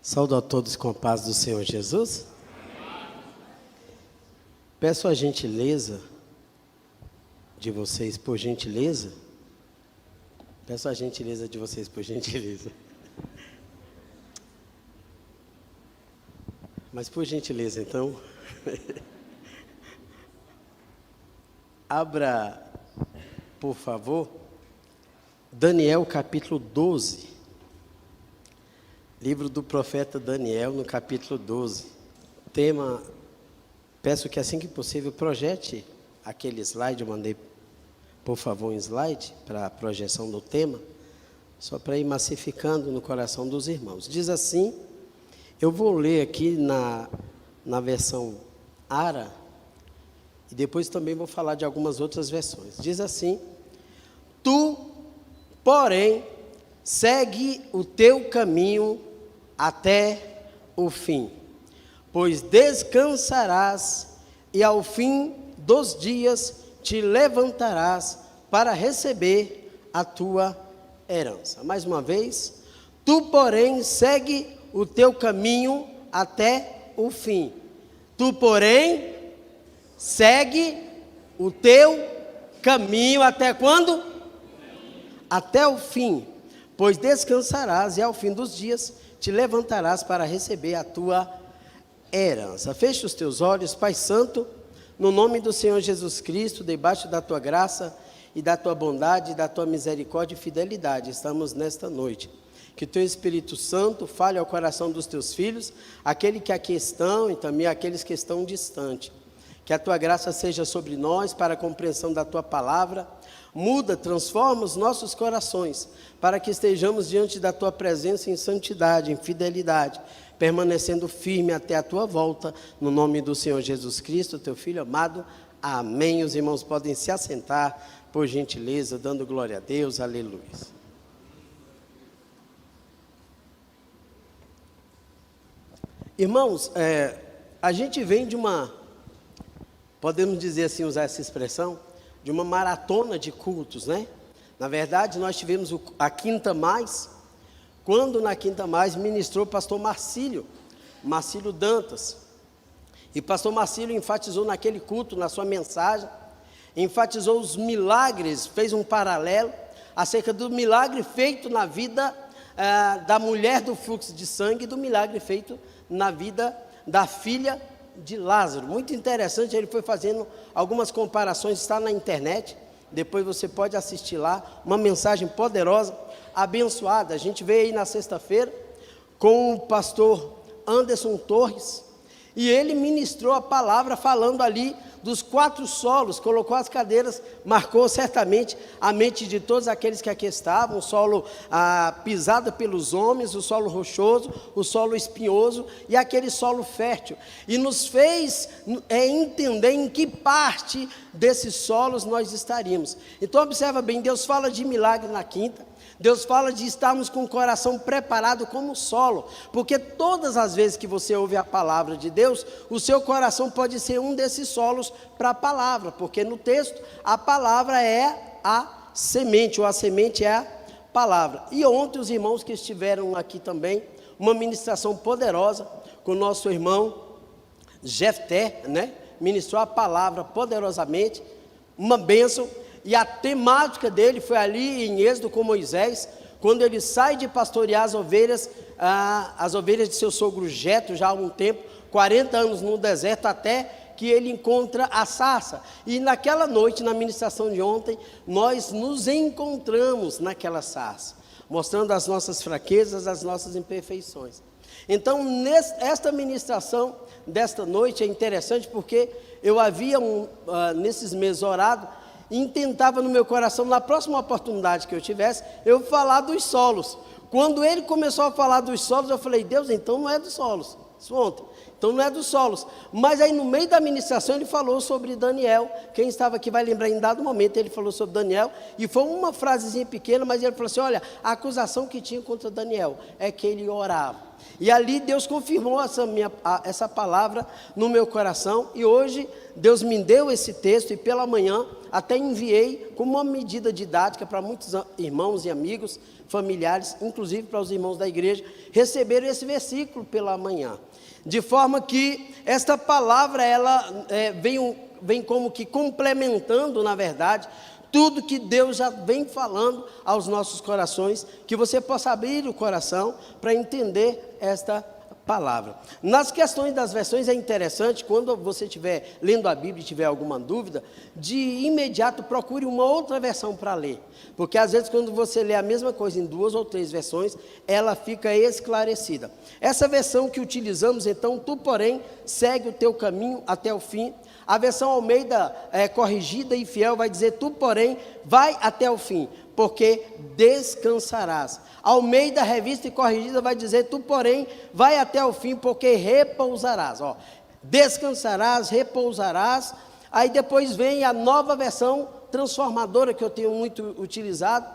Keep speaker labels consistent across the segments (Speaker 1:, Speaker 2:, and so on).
Speaker 1: Saúdo a todos com a paz do Senhor Jesus. Peço a gentileza de vocês, por gentileza. Peço a gentileza de vocês, por gentileza. Mas por gentileza, então, abra, por favor, Daniel capítulo 12. Livro do profeta Daniel, no capítulo 12. Tema, peço que assim que possível projete aquele slide, eu mandei, por favor, um slide para a projeção do tema, só para ir massificando no coração dos irmãos. Diz assim, eu vou ler aqui na versão ARA, e depois também vou falar de algumas outras versões. Diz assim, tu, porém, segue o teu caminho até o fim, pois descansarás e ao fim dos dias te levantarás para receber a tua herança. Mais uma vez, tu, porém, segue o teu caminho até o fim. Tu, porém, segue o teu caminho até quando? Até o fim, pois descansarás e ao fim dos dias te levantarás para receber a tua herança. Feche os teus olhos, Pai Santo, no nome do Senhor Jesus Cristo, debaixo da tua graça e da tua bondade, e da tua misericórdia e fidelidade, estamos nesta noite. Que o teu Espírito Santo fale ao coração dos teus filhos, aqueles que aqui estão e também aqueles que estão distantes. Que a tua graça seja sobre nós para a compreensão da tua palavra. Muda, transforma os nossos corações, para que estejamos diante da tua presença em santidade, em fidelidade, permanecendo firme até a tua volta, no nome do Senhor Jesus Cristo, teu Filho amado. Amém. Os irmãos podem se assentar, por gentileza, dando glória a Deus. Aleluia. Irmãos, a gente vem de uma, podemos dizer assim, usar essa expressão, de uma maratona de cultos, né? Na verdade, nós tivemos a Quinta Mais, quando na Quinta Mais ministrou o pastor Marcílio Dantas. E o pastor Marcílio enfatizou naquele culto, na sua mensagem, enfatizou os milagres, fez um paralelo acerca do milagre feito na vida da mulher do fluxo de sangue e do milagre feito na vida da filha de Lázaro. Muito interessante, ele foi fazendo algumas comparações, está na internet, depois você pode assistir lá, uma mensagem poderosa, abençoada. A gente veio aí na sexta-feira com o pastor Anderson Torres, e ele ministrou a palavra falando ali dos 4 solos, colocou as cadeiras, marcou certamente a mente de todos aqueles que aqui estavam, o solo pisado pelos homens, o solo rochoso, o solo espinhoso e aquele solo fértil, e nos fez entender em que parte desses solos nós estaríamos. Então observa bem, Deus fala de milagre na quinta, Deus fala de estarmos com o coração preparado como solo, porque todas as vezes que você ouve a palavra de Deus, o seu coração pode ser um desses solos para a palavra, porque no texto a palavra é a semente, ou a semente é a palavra. E ontem os irmãos que estiveram aqui também, uma ministração poderosa com o nosso irmão Jefté, né? Ministrou a palavra poderosamente, uma bênção. E a temática dele foi ali em Êxodo com Moisés, quando ele sai de pastorear as ovelhas de seu sogro Jetro, já há um tempo, 40 anos no deserto, até que ele encontra a sarça. E naquela noite, na ministração de ontem, nós nos encontramos naquela sarça, mostrando as nossas fraquezas, as nossas imperfeições. Então, esta ministração desta noite é interessante, porque eu havia, nesses meses, orado, e tentava no meu coração, na próxima oportunidade que eu tivesse, eu falar dos solos. Quando ele começou a falar dos solos, eu falei, Deus, então não é dos solos. Isso ontem. Então não é dos solos. Mas aí no meio da ministração ele falou sobre Daniel. Quem estava aqui vai lembrar, em dado momento ele falou sobre Daniel, e foi uma frasezinha pequena, mas ele falou assim, olha, a acusação que tinha contra Daniel é que ele orava. E ali Deus confirmou essa palavra no meu coração, e hoje Deus me deu esse texto, e pela manhã até enviei como uma medida didática para muitos irmãos e amigos, familiares, inclusive para os irmãos da igreja, receberem esse versículo pela manhã. De forma que esta palavra, ela vem como que complementando, na verdade, tudo que Deus já vem falando aos nossos corações, que você possa abrir o coração para entender esta palavra. Nas questões das versões é interessante, quando você estiver lendo a Bíblia e tiver alguma dúvida, de imediato procure uma outra versão para ler, porque às vezes quando você lê a mesma coisa em 2 ou 3 versões, ela fica esclarecida. Essa versão que utilizamos, então, tu porém segue o teu caminho até o fim. A versão Almeida corrigida e fiel vai dizer, tu porém vai até o fim, porque descansarás. Almeida revista e corrigida vai dizer, tu porém vai até o fim, porque repousarás. Descansarás, repousarás. Aí depois vem a nova versão transformadora, que eu tenho muito utilizado.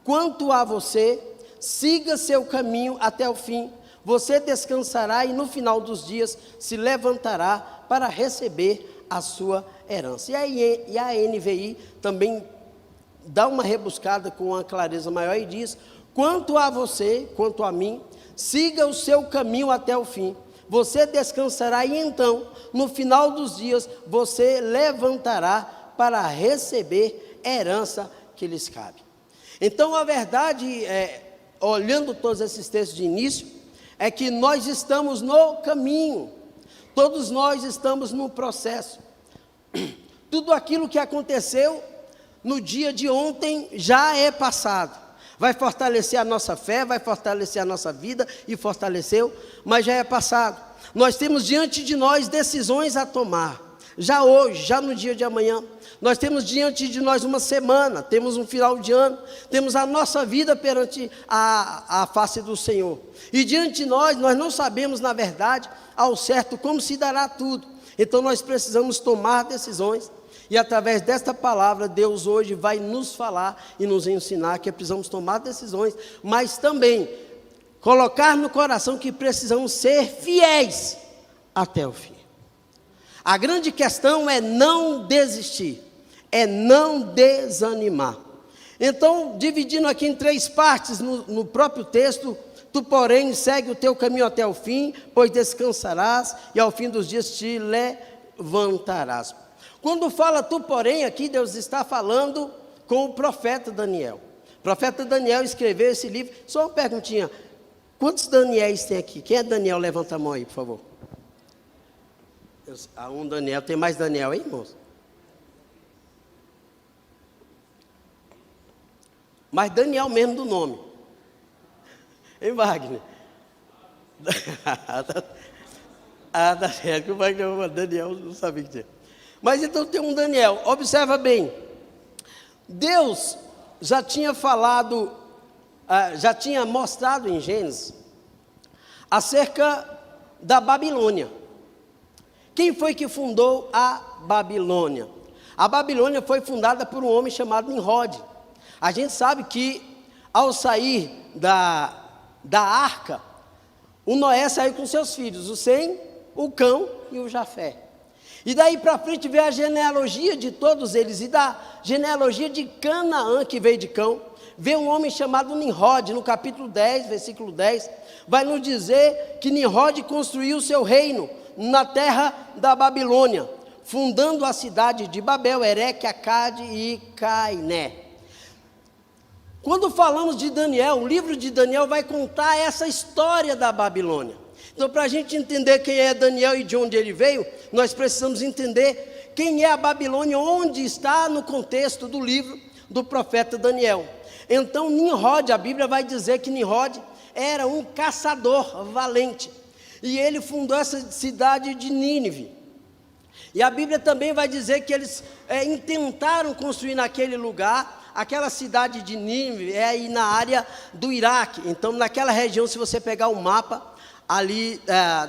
Speaker 1: Quanto a você, siga seu caminho até o fim, você descansará e no final dos dias se levantará para receber a sua herança. E a NVI também dá uma rebuscada com uma clareza maior e diz, quanto a você, quanto a mim, siga o seu caminho até o fim, você descansará e então, no final dos dias, você levantará para receber herança que lhes cabe. Então, a verdade, olhando todos esses textos de início, é que nós estamos no caminho, todos nós estamos no processo. Tudo aquilo que aconteceu no dia de ontem já é passado. Vai fortalecer a nossa fé, vai fortalecer a nossa vida, e fortaleceu, mas já é passado. Nós temos diante de nós decisões a tomar, já hoje, já no dia de amanhã. Nós temos diante de nós uma semana, temos um final de ano, temos a nossa vida perante a face do Senhor. E diante de nós não sabemos, na verdade, ao certo como se dará tudo. Então nós precisamos tomar decisões. E através desta palavra, Deus hoje vai nos falar e nos ensinar que precisamos tomar decisões, mas também colocar no coração que precisamos ser fiéis até o fim. A grande questão é não desistir, é não desanimar. Então, dividindo aqui em 3 partes no próprio texto, tu porém segue o teu caminho até o fim, pois descansarás e ao fim dos dias te levantarás. Quando fala tu porém, aqui Deus está falando com o profeta Daniel. O profeta Daniel escreveu esse livro. Só uma perguntinha, quantos Daniéis tem aqui? Quem é Daniel? Levanta a mão aí, por favor. Há um Daniel, tem mais Daniel aí, irmãos? Mas Daniel mesmo do nome. Hein, Wagner? Tá certo, o Wagner, Daniel não sabia que tinha. Mas então tem um Daniel, observa bem, Deus já tinha falado, já tinha mostrado em Gênesis, acerca da Babilônia. Quem foi que fundou a Babilônia? A Babilônia foi fundada por um homem chamado Nimrod. A gente sabe que ao sair da arca, o Noé saiu com seus filhos, o Sem, o Cão e o Jafé. E daí para frente vê a genealogia de todos eles, e da genealogia de Canaã, que veio de Cão, vê um homem chamado Nimrod, no capítulo 10, versículo 10, vai nos dizer que Nimrod construiu o seu reino na terra da Babilônia, fundando a cidade de Babel, Ereque, Acade e Cainé. Quando falamos de Daniel, o livro de Daniel vai contar essa história da Babilônia. Então, para a gente entender quem é Daniel e de onde ele veio, nós precisamos entender quem é a Babilônia, onde está no contexto do livro do profeta Daniel. Então, Nimrod, a Bíblia vai dizer que Nimrod era um caçador valente, e ele fundou essa cidade de Nínive. E a Bíblia também vai dizer que eles intentaram construir naquele lugar, aquela cidade de Nínive é aí na área do Iraque. Então, naquela região, se você pegar o mapa ali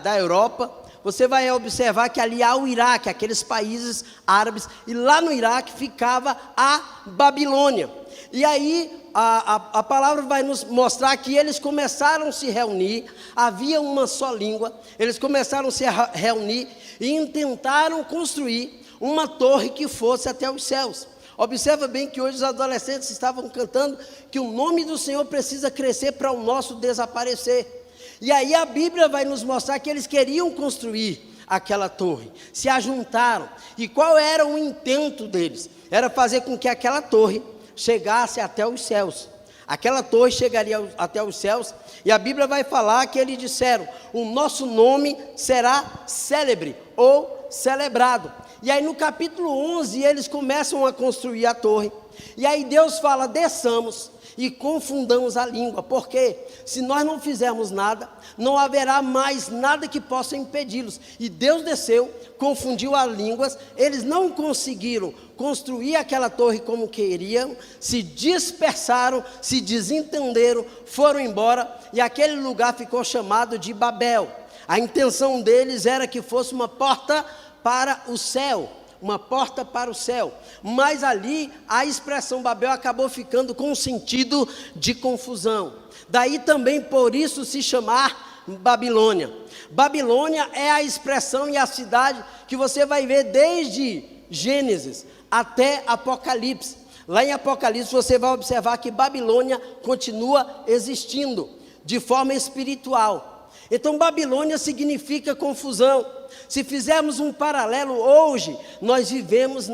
Speaker 1: da Europa, você vai observar que ali há o Iraque, aqueles países árabes, e lá no Iraque ficava a Babilônia. E aí a palavra vai nos mostrar que eles começaram a se reunir, havia uma só língua, eles começaram a se reunir e intentaram construir uma torre que fosse até os céus. Observa bem que hoje os adolescentes estavam cantando que o nome do Senhor precisa crescer para o nosso desaparecer. E aí a Bíblia vai nos mostrar que eles queriam construir aquela torre, se ajuntaram. E qual era o intento deles? Era fazer com que aquela torre chegasse até os céus. Aquela torre chegaria até os céus, e a Bíblia vai falar que eles disseram: o nosso nome será célebre ou celebrado. E aí no capítulo 11 eles começam a construir a torre, e aí Deus fala: desçamos e confundamos a língua, porque se nós não fizermos nada, não haverá mais nada que possa impedi-los. E Deus desceu, confundiu as línguas, eles não conseguiram construir aquela torre como queriam, se dispersaram, se desentenderam, foram embora, e aquele lugar ficou chamado de Babel. A intenção deles era que fosse uma porta para o céu, uma porta para o céu, mas ali a expressão Babel acabou ficando com um sentido de confusão. Daí também por isso se chamar Babilônia. Babilônia é a expressão e a cidade que você vai ver desde Gênesis até Apocalipse. Lá em Apocalipse você vai observar que Babilônia continua existindo de forma espiritual. Então Babilônia significa confusão. Se fizermos um paralelo hoje, nós vivemos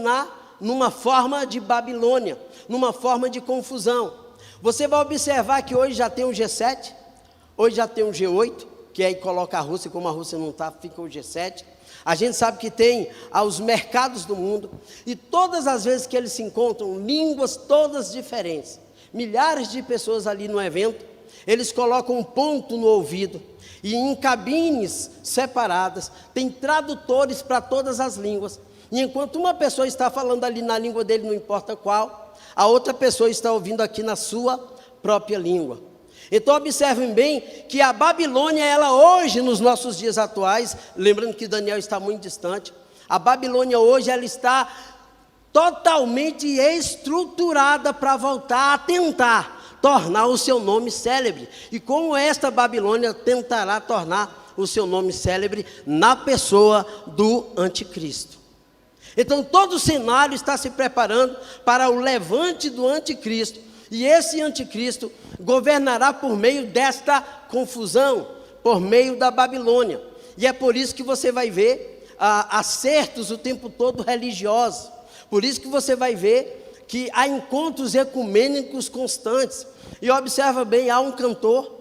Speaker 1: numa forma de Babilônia, numa forma de confusão. Você vai observar que hoje já tem o G7, hoje já tem o G8, que aí coloca a Rússia, como a Rússia não está, fica o G7. A gente sabe que tem os mercados do mundo, e todas as vezes que eles se encontram, línguas todas diferentes, milhares de pessoas ali no evento, eles colocam um ponto no ouvido, e em cabines separadas, tem tradutores para todas as línguas, e enquanto uma pessoa está falando ali na língua dele, não importa qual, a outra pessoa está ouvindo aqui na sua própria língua. Então observem bem que a Babilônia, ela hoje, nos nossos dias atuais, lembrando que Daniel está muito distante, a Babilônia hoje, ela está totalmente estruturada para voltar a tentar tornar o seu nome célebre. E como esta Babilônia tentará tornar o seu nome célebre na pessoa do anticristo. Então todo o cenário está se preparando para o levante do anticristo, e esse anticristo governará por meio desta confusão, por meio da Babilônia. E é por isso que você vai ver acertos o tempo todo religiosos. Por isso que você vai ver que há encontros ecumênicos constantes. E observa bem, há um cantor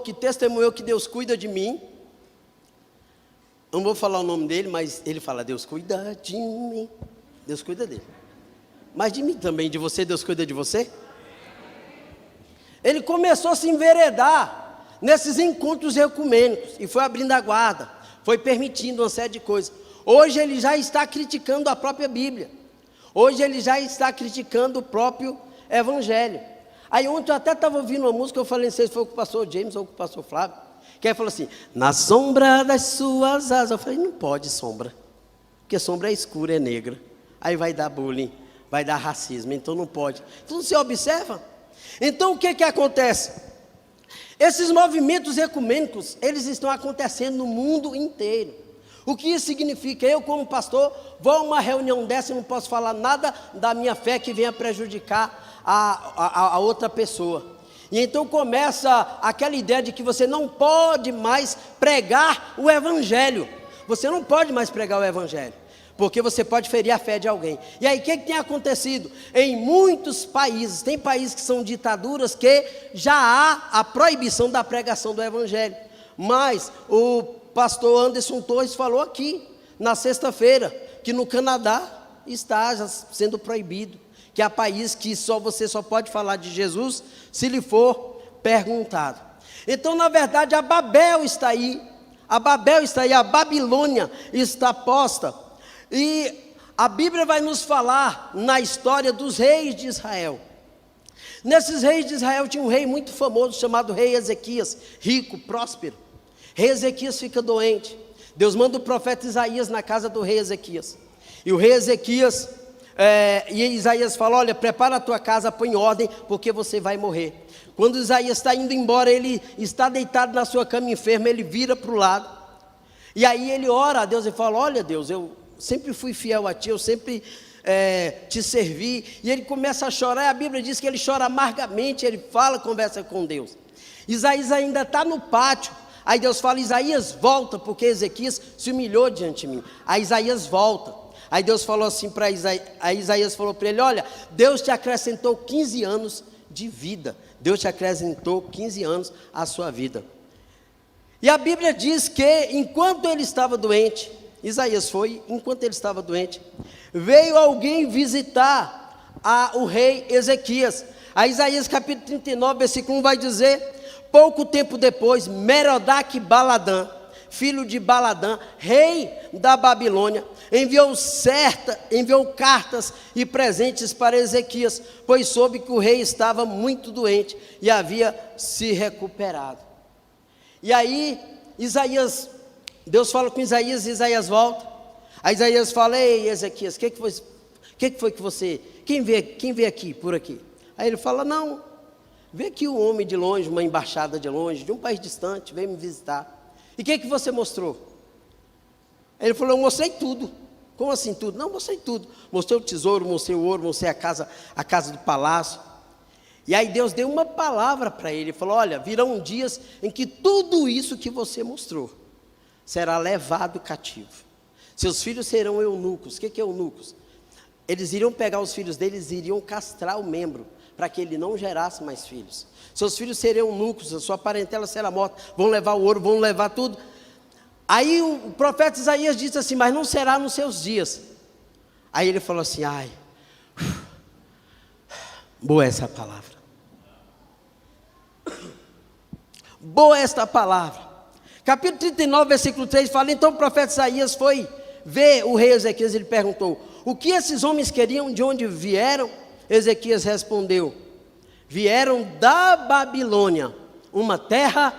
Speaker 1: que testemunhou que Deus cuida de mim. Não vou falar o nome dele, mas ele fala: Deus cuida de mim. Deus cuida dele. Mas de mim também, de você, Deus cuida de você? Ele começou a se enveredar nesses encontros ecumênicos, e foi abrindo a guarda, foi permitindo uma série de coisas. Hoje ele já está criticando a própria Bíblia. Hoje ele já está criticando o próprio Evangelho. Aí ontem eu até estava ouvindo uma música, eu falei, não sei se foi com o pastor James ou com o pastor Flávio, que aí falou assim: na sombra das suas asas. Eu falei, não pode sombra, porque sombra é escura, é negra, aí vai dar bullying, vai dar racismo, então não pode. Então você observa? Então o que acontece? Esses movimentos ecumênicos, eles estão acontecendo no mundo inteiro. O que isso significa? Eu, como pastor, vou a uma reunião dessa e não posso falar nada da minha fé que venha prejudicar a outra pessoa. E então começa aquela ideia de que você não pode mais pregar o Evangelho. Você não pode mais pregar o Evangelho, porque você pode ferir a fé de alguém. E aí o que tem acontecido? Em muitos países, tem países que são ditaduras que já há a proibição da pregação do Evangelho. Mas o pastor Anderson Torres falou aqui, na sexta-feira, que no Canadá está já sendo proibido, que há país que você só pode falar de Jesus se lhe for perguntado. Então, na verdade, a Babel está aí, a Babilônia está posta, e a Bíblia vai nos falar na história dos reis de Israel. Nesses reis de Israel tinha um rei muito famoso chamado rei Ezequias, rico, próspero. Rei Ezequias fica doente, Deus manda o profeta Isaías na casa do rei Ezequias, e o rei Ezequias, e Isaías fala: olha, prepara a tua casa, põe em ordem, porque você vai morrer. Quando Isaías está indo embora, ele está deitado na sua cama enfermo, ele vira para o lado, e aí ele ora a Deus e fala: olha Deus, sempre fui fiel a ti, eu sempre te servi. E ele começa a chorar, e a Bíblia diz que ele chora amargamente, ele fala, conversa com Deus. Isaías ainda está no pátio, aí Deus fala: Isaías, volta, porque Ezequias se humilhou diante de mim. Aí Isaías volta, aí Deus falou assim para Isaías, aí Isaías falou para ele: olha, Deus te acrescentou 15 anos de vida, Deus te acrescentou 15 anos à sua vida. E a Bíblia diz que enquanto ele estava doente, Isaías foi, enquanto ele estava doente, veio alguém visitar o rei Ezequias. A Isaías capítulo 39, versículo 1 vai dizer: pouco tempo depois, Merodach-Baladã, filho de Baladã, rei da Babilônia, enviou cartas e presentes para Ezequias, pois soube que o rei estava muito doente e havia se recuperado. E aí, Deus fala com Isaías, Isaías volta. Aí Isaías fala: ei, Ezequias, que foi que você, quem veio aqui, por aqui? Aí ele fala: não, veio aqui um homem de longe, uma embaixada de longe, de um país distante, veio me visitar. E o que você mostrou? Aí ele falou: eu mostrei tudo. Como assim tudo? Não, mostrei tudo. Mostrei o tesouro, mostrei o ouro, mostrei a casa do palácio. E aí Deus deu uma palavra para ele, ele falou: olha, virão dias em que tudo isso que você mostrou será levado cativo. Seus filhos serão eunucos. O que é eunucos? Eles iriam pegar os filhos deles e iriam castrar o membro, para que ele não gerasse mais filhos. Seus filhos serão eunucos, a sua parentela será morta, vão levar o ouro, vão levar tudo. Aí o profeta Isaías disse assim: mas não será nos seus dias. Aí ele falou assim: ai, boa essa palavra. Boa esta palavra. Capítulo 39, versículo 3 fala: então o profeta Isaías foi ver o rei Ezequias. Ele perguntou: o que esses homens queriam, de onde vieram? Ezequias respondeu: vieram da Babilônia, uma terra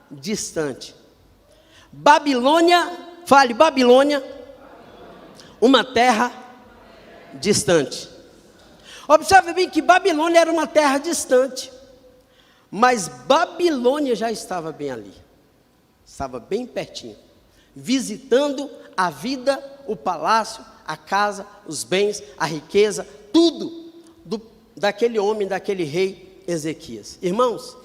Speaker 1: distante. Babilônia, fale Babilônia, uma terra distante. Observe bem que Babilônia era uma terra distante, mas Babilônia já estava bem ali, estava bem pertinho, visitando a vida, o palácio, a casa, os bens, a riqueza, tudo daquele homem, daquele rei Ezequias. Irmãos,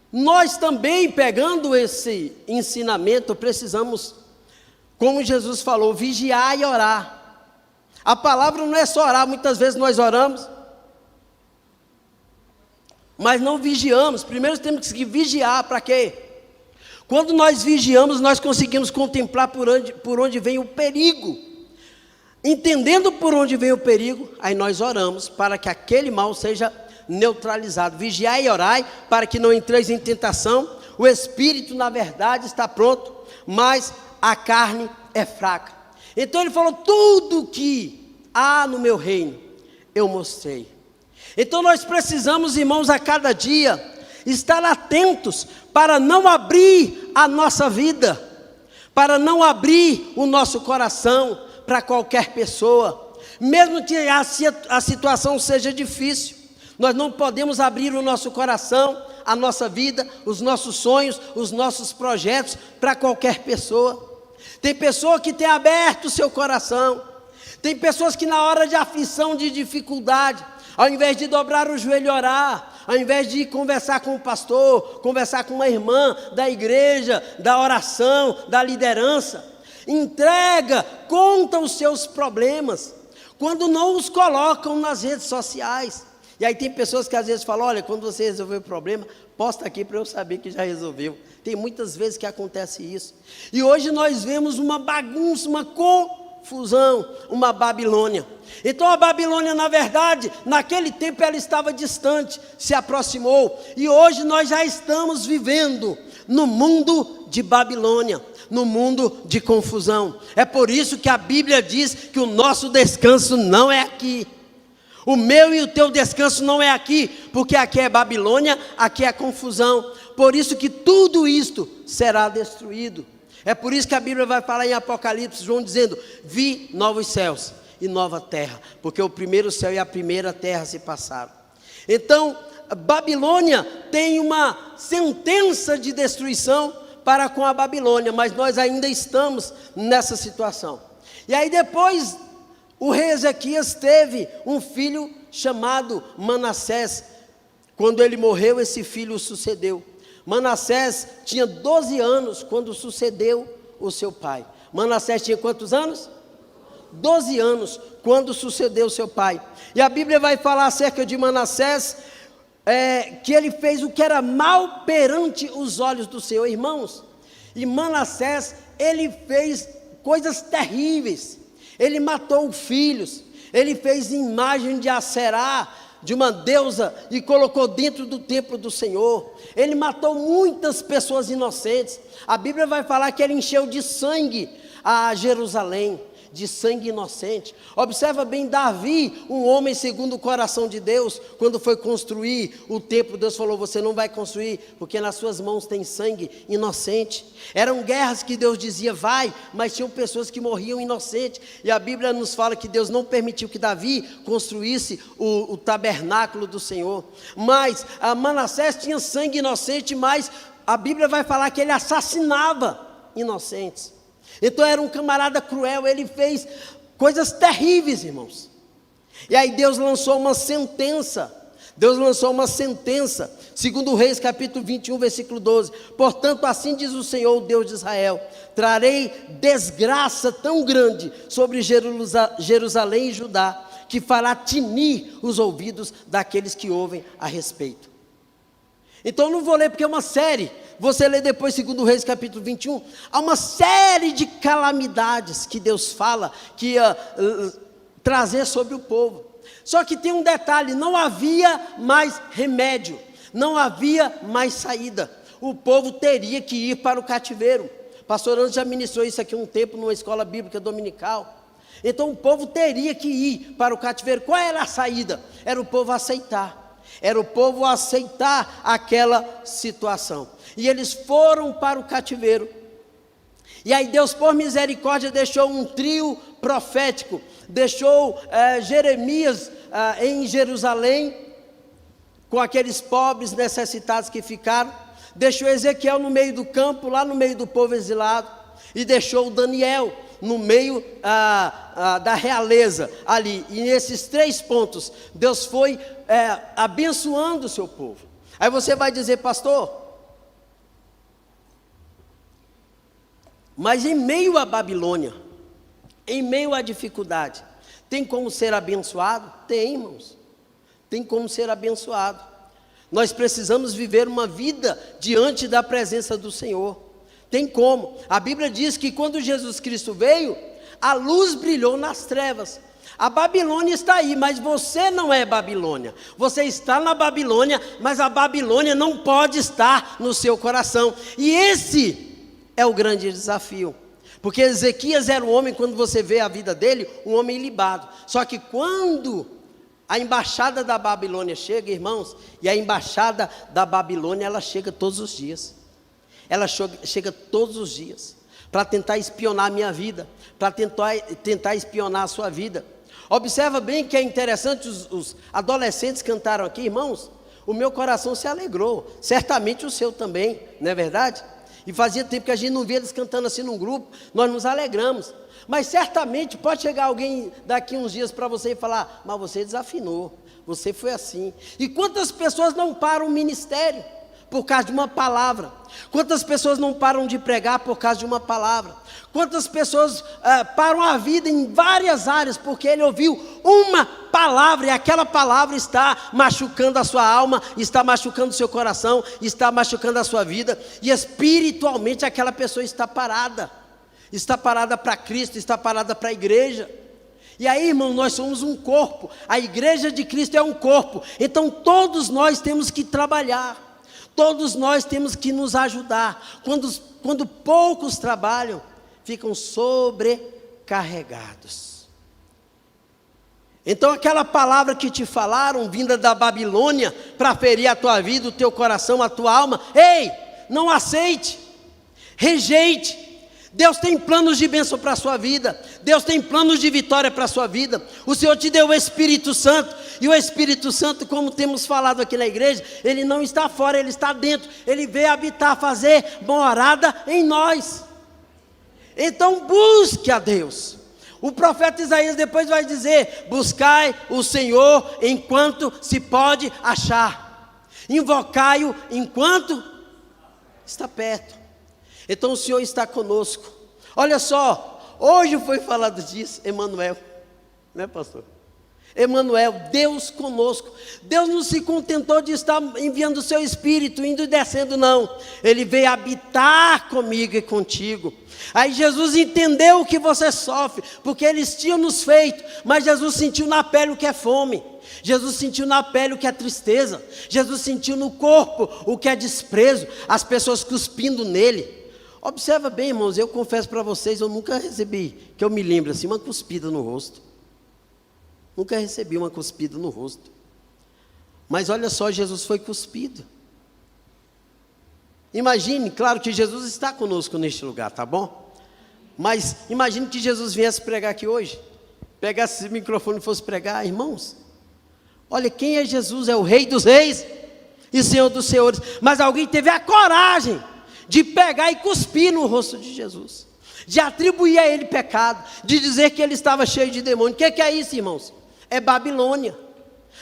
Speaker 1: nós também, pegando esse ensinamento, precisamos, como Jesus falou, vigiar e orar. A palavra não é só orar, muitas vezes nós oramos, mas não vigiamos. Primeiro temos que vigiar, para quê? Quando nós vigiamos, nós conseguimos contemplar por onde vem o perigo. Entendendo por onde vem o perigo, aí nós oramos para que aquele mal seja neutralizado. Vigiai e orai para que não entreis em tentação. O espírito, na verdade, está pronto, mas a carne é fraca. Então ele falou: tudo que há no meu reino, eu mostrei. Então nós precisamos, irmãos, a cada dia, estar atentos para não abrir a nossa vida, para não abrir o nosso coração para qualquer pessoa, mesmo que a situação seja difícil. Nós não podemos abrir o nosso coração, a nossa vida, os nossos sonhos, os nossos projetos para qualquer pessoa. Tem pessoa que tem aberto o seu coração, tem pessoas que na hora de aflição, de dificuldade, ao invés de dobrar o joelho e orar, ao invés de conversar com o pastor, conversar com uma irmã da igreja, da oração, da liderança, entrega, conta os seus problemas, quando não os colocam nas redes sociais. E aí tem pessoas que às vezes falam: olha, quando você resolver o problema, posta aqui para eu saber que já resolveu. Tem muitas vezes que acontece isso. E hoje nós vemos uma bagunça, uma confusão, uma Babilônia. Então a Babilônia, na verdade, naquele tempo ela estava distante, se aproximou. E hoje nós já estamos vivendo no mundo de Babilônia, no mundo de confusão. É por isso que a Bíblia diz que o nosso descanso não é aqui. O meu e o teu descanso não é aqui, porque aqui é Babilônia, aqui é confusão. Por isso que tudo isto será destruído. É por isso que a Bíblia vai falar em Apocalipse, João dizendo: vi novos céus e nova terra, porque o primeiro céu e a primeira terra se passaram. Então, Babilônia tem uma sentença de destruição para com a Babilônia, mas nós ainda estamos nessa situação. E aí depois o rei Ezequias teve um filho chamado Manassés. Quando ele morreu, esse filho o sucedeu. Manassés tinha 12 anos quando sucedeu o seu pai. Manassés tinha quantos anos? 12 anos quando sucedeu o seu pai. E a Bíblia vai falar acerca de Manassés, que ele fez o que era mal perante os olhos do Senhor. Irmãos, e Manassés, ele fez coisas terríveis. Ele matou filhos, ele fez imagem de Aserá, de uma deusa, e colocou dentro do templo do Senhor. Ele matou muitas pessoas inocentes. A Bíblia vai falar que ele encheu de sangue a Jerusalém, de sangue inocente. Observa bem Davi, um homem segundo o coração de Deus. Quando foi construir o templo, Deus falou: você não vai construir, porque nas suas mãos tem sangue inocente. Eram guerras que Deus dizia vai, mas tinham pessoas que morriam inocentes. E a Bíblia nos fala que Deus não permitiu que Davi construísse o tabernáculo do Senhor. Mas a Manassés tinha sangue inocente, mas a Bíblia vai falar que ele assassinava inocentes. Então era um camarada cruel, ele fez coisas terríveis, irmãos. E aí Deus lançou uma sentença. Segundo Reis capítulo 21, versículo 12. Portanto, assim diz o Senhor, o Deus de Israel: trarei desgraça tão grande sobre Jerusalém e Judá, que fará tinir os ouvidos daqueles que ouvem a respeito. Então eu não vou ler porque é uma série. Você lê depois, segundo Reis capítulo 21, há uma série de calamidades que Deus fala que ia trazer sobre o povo. Só que tem um detalhe: não havia mais remédio, não havia mais saída. O povo teria que ir para o cativeiro. Pastor Anderson já ministrou isso aqui um tempo numa escola bíblica dominical. Então o povo teria que ir para o cativeiro. Qual era a saída? Era o povo aceitar. Era o povo aceitar aquela situação. E eles foram para o cativeiro. E aí Deus, por misericórdia, deixou um trio profético. Deixou Jeremias em Jerusalém, com aqueles pobres necessitados que ficaram. Deixou Ezequiel no meio do campo, lá no meio do povo exilado. E deixou Daniel no meio da realeza ali. E nesses 3 pontos, Deus foi abençoando o seu povo. Aí você vai dizer: pastor, mas em meio à Babilônia, em meio à dificuldade, tem como ser abençoado? Tem, irmãos. Tem como ser abençoado. Nós precisamos viver uma vida diante da presença do Senhor. Tem como. A Bíblia diz que quando Jesus Cristo veio, a luz brilhou nas trevas. A Babilônia está aí, mas você não é Babilônia. Você está na Babilônia, mas a Babilônia não pode estar no seu coração. E esse é o grande desafio. Porque Ezequias era um homem, quando você vê a vida dele, um homem ilibado. Só que quando a embaixada da Babilônia chega, irmãos, e a embaixada da Babilônia, ela chega todos os dias. Ela chega todos os dias para tentar espionar a minha vida, para tentar espionar a sua vida. Observa bem que é interessante, os adolescentes cantaram aqui, irmãos, o meu coração se alegrou, certamente o seu também, não é verdade? E fazia tempo que a gente não via eles cantando assim num grupo, nós nos alegramos. Mas certamente pode chegar alguém daqui uns dias para você e falar: mas você desafinou, você foi assim. E quantas pessoas não param o ministério por causa de uma palavra? Quantas pessoas não param de pregar por causa de uma palavra? Quantas pessoas param a vida em várias áreas porque ele ouviu uma palavra, e aquela palavra está machucando a sua alma, está machucando o seu coração, está machucando a sua vida, e espiritualmente aquela pessoa está parada para Cristo, está parada para a igreja. E aí, irmão, nós somos um corpo, a igreja de Cristo é um corpo, então todos nós temos que trabalhar. Todos nós temos que nos ajudar. Quando poucos trabalham, ficam sobrecarregados. Então aquela palavra que te falaram, vinda da Babilônia, para ferir a tua vida, o teu coração, a tua alma, ei, não aceite, rejeite. Deus tem planos de bênção para a sua vida. Deus tem planos de vitória para a sua vida. O Senhor te deu o Espírito Santo. E o Espírito Santo, como temos falado aqui na igreja, ele não está fora, ele está dentro. Ele veio habitar, fazer morada em nós. Então busque a Deus. O profeta Isaías depois vai dizer: buscai o Senhor enquanto se pode achar, invocai-o enquanto está perto. Então o Senhor está conosco. Olha só, hoje foi falado disso, Emanuel, né, pastor? Emanuel, Deus conosco. Deus não se contentou de estar enviando o seu Espírito, indo e descendo, não. Ele veio habitar comigo e contigo. Aí Jesus entendeu o que você sofre, porque eles tinham nos feito, mas Jesus sentiu na pele o que é fome. Jesus sentiu na pele o que é tristeza. Jesus sentiu no corpo o que é desprezo, as pessoas cuspindo nele. Observa bem, irmãos, eu confesso para vocês, eu nunca recebi, que eu me lembro assim, uma cuspida no rosto. Nunca recebi uma cuspida no rosto. Mas olha só, Jesus foi cuspido. Imagine, claro que Jesus está conosco neste lugar, tá bom? Mas imagine que Jesus viesse pregar aqui hoje. Pegasse esse microfone e fosse pregar, irmãos. Olha, quem é Jesus? É o Rei dos Reis e Senhor dos Senhores. Mas alguém teve a coragem de pegar e cuspir no rosto de Jesus, de atribuir a ele pecado, de dizer que ele estava cheio de demônio. O que é isso, irmãos? É Babilônia.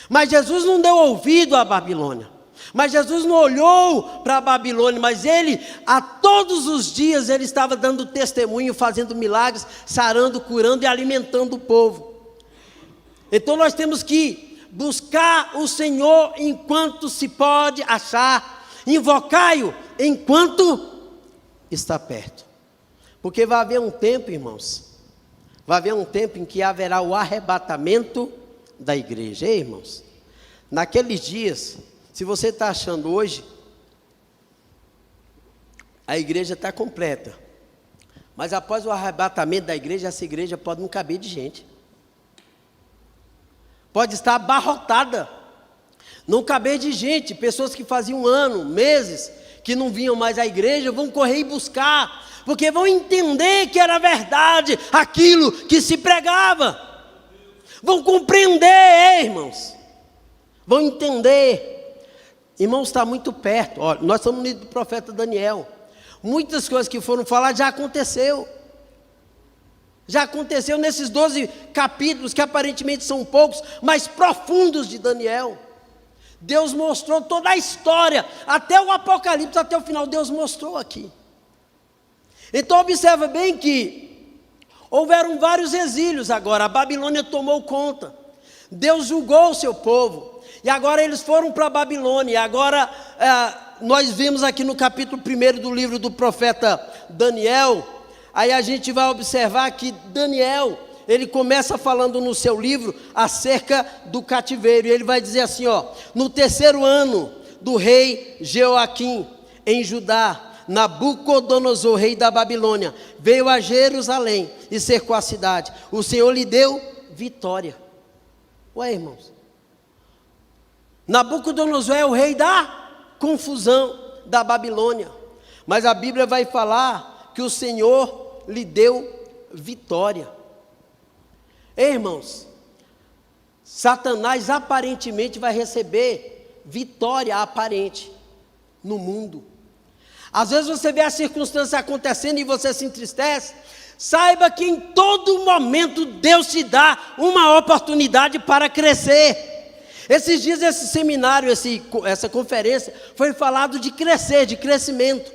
Speaker 1: Mas Jesus não deu ouvido à Babilônia. Mas Jesus não olhou para a Babilônia, mas ele, a todos os dias, ele estava dando testemunho, fazendo milagres, sarando, curando e alimentando o povo. Então nós temos que buscar o Senhor enquanto se pode achar, invocai-o enquanto está perto. Porque vai haver um tempo, irmãos, vai haver um tempo em que haverá o arrebatamento da igreja. Ei, irmãos, naqueles dias, se você está achando hoje, a igreja está completa, mas após o arrebatamento da igreja, essa igreja pode não caber de gente, pode estar abarrotada, não caber de gente. Pessoas que faziam um ano, meses, que não vinham mais à igreja, vão correr e buscar, porque vão entender que era verdade aquilo que se pregava, vão compreender, irmãos, vão entender. Irmãos, está muito perto. Olha, nós estamos no livro do profeta Daniel. Muitas coisas que foram faladas já aconteceu. Já aconteceu nesses 12 capítulos, que aparentemente são poucos, mas profundos de Daniel. Deus mostrou toda a história, até o Apocalipse, até o final, Deus mostrou aqui. Então observa bem que houveram vários exílios agora, a Babilônia tomou conta, Deus julgou o seu povo, e agora eles foram para a Babilônia. E agora nós vimos aqui no capítulo 1 do livro do profeta Daniel, aí a gente vai observar que Daniel, ele começa falando no seu livro acerca do cativeiro, e ele vai dizer assim, ó: no 3º ano do rei Jeoaquim, em Judá, Nabucodonosor, rei da Babilônia, veio a Jerusalém e cercou a cidade. O Senhor lhe deu vitória. Ué, irmãos, Nabucodonosor é o rei da confusão da Babilônia, mas a Bíblia vai falar que o Senhor lhe deu vitória. Ei, irmãos, Satanás aparentemente vai receber vitória aparente no mundo. Às vezes você vê a circunstância acontecendo e você se entristece. Saiba que em todo momento Deus te dá uma oportunidade para crescer. Esses dias, esse seminário, essa conferência, foi falado de crescer, de crescimento.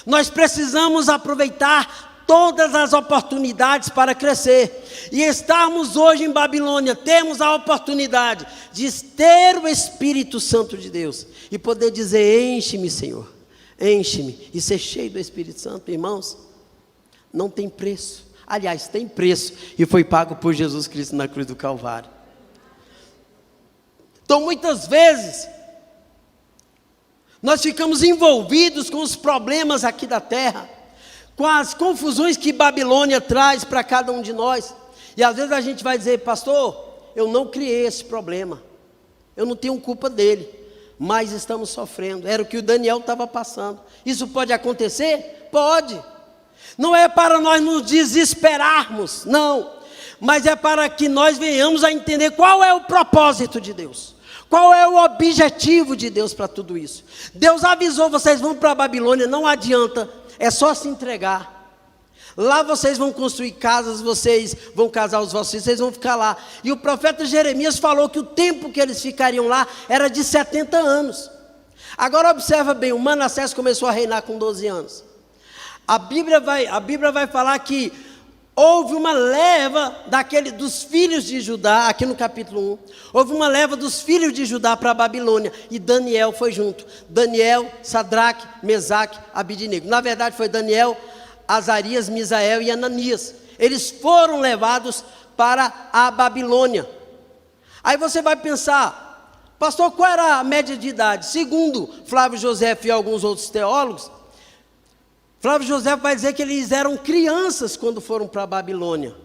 Speaker 1: Nós precisamos aproveitar todas as oportunidades para crescer. E estarmos hoje em Babilônia, temos a oportunidade de ter o Espírito Santo de Deus e poder dizer: enche-me, Senhor, enche-me, e ser cheio do Espírito Santo. Irmãos, não tem preço. Aliás, tem preço, e foi pago por Jesus Cristo na cruz do Calvário. Então, muitas vezes, nós ficamos envolvidos com os problemas aqui da terra, com as confusões que Babilônia traz para cada um de nós, e às vezes a gente vai dizer: pastor, eu não criei esse problema, eu não tenho culpa dele, mas estamos sofrendo. Era o que o Daniel estava passando. Isso pode acontecer? Pode. Não é para nós nos desesperarmos, não, mas é para que nós venhamos a entender qual é o propósito de Deus, qual é o objetivo de Deus para tudo isso. Deus avisou: vocês vão para a Babilônia, não adianta, é só se entregar. Lá vocês vão construir casas, vocês vão casar os vossos filhos, vocês vão ficar lá. E o profeta Jeremias falou que o tempo que eles ficariam lá era de 70 anos. Agora observa bem, o Manassés começou a reinar com 12 anos. A Bíblia vai falar que houve uma leva dos filhos de Judá, aqui no capítulo 1, houve uma leva dos filhos de Judá para a Babilônia, e Daniel foi junto. Daniel, Sadraque, Mesaque, Abidnego. Na verdade foi Daniel, Azarias, Misael e Ananias. Eles foram levados para a Babilônia. Aí você vai pensar, pastor, qual era a média de idade? Segundo Flávio Josefo e alguns outros teólogos, Flávio Josefo vai dizer que eles eram crianças quando foram para a Babilônia.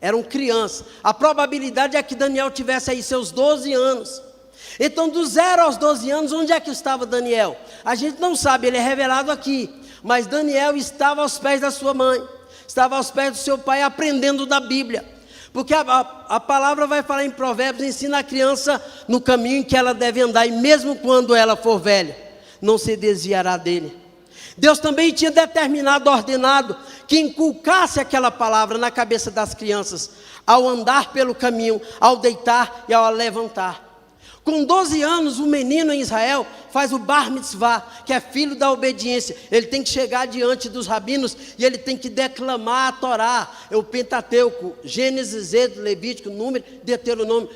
Speaker 1: Eram crianças. A probabilidade é que Daniel tivesse aí seus 12 anos. Então, do 0 aos 12 anos, onde é que estava Daniel? A gente não sabe, ele é revelado aqui. Mas Daniel estava aos pés da sua mãe, estava aos pés do seu pai, aprendendo da Bíblia. Porque a palavra vai falar em Provérbios, ensina a criança no caminho em que ela deve andar, e mesmo quando ela for velha, não se desviará dele. Deus também tinha determinado, ordenado, que inculcasse aquela palavra na cabeça das crianças, ao andar pelo caminho, ao deitar e ao levantar. Com 12 anos, o menino em Israel faz o Bar Mitzvah, que é filho da obediência. Ele tem que chegar diante dos rabinos e ele tem que declamar a Torá, o Pentateuco, Gênesis, Êxodo, Levítico, Número, Deuteronômio,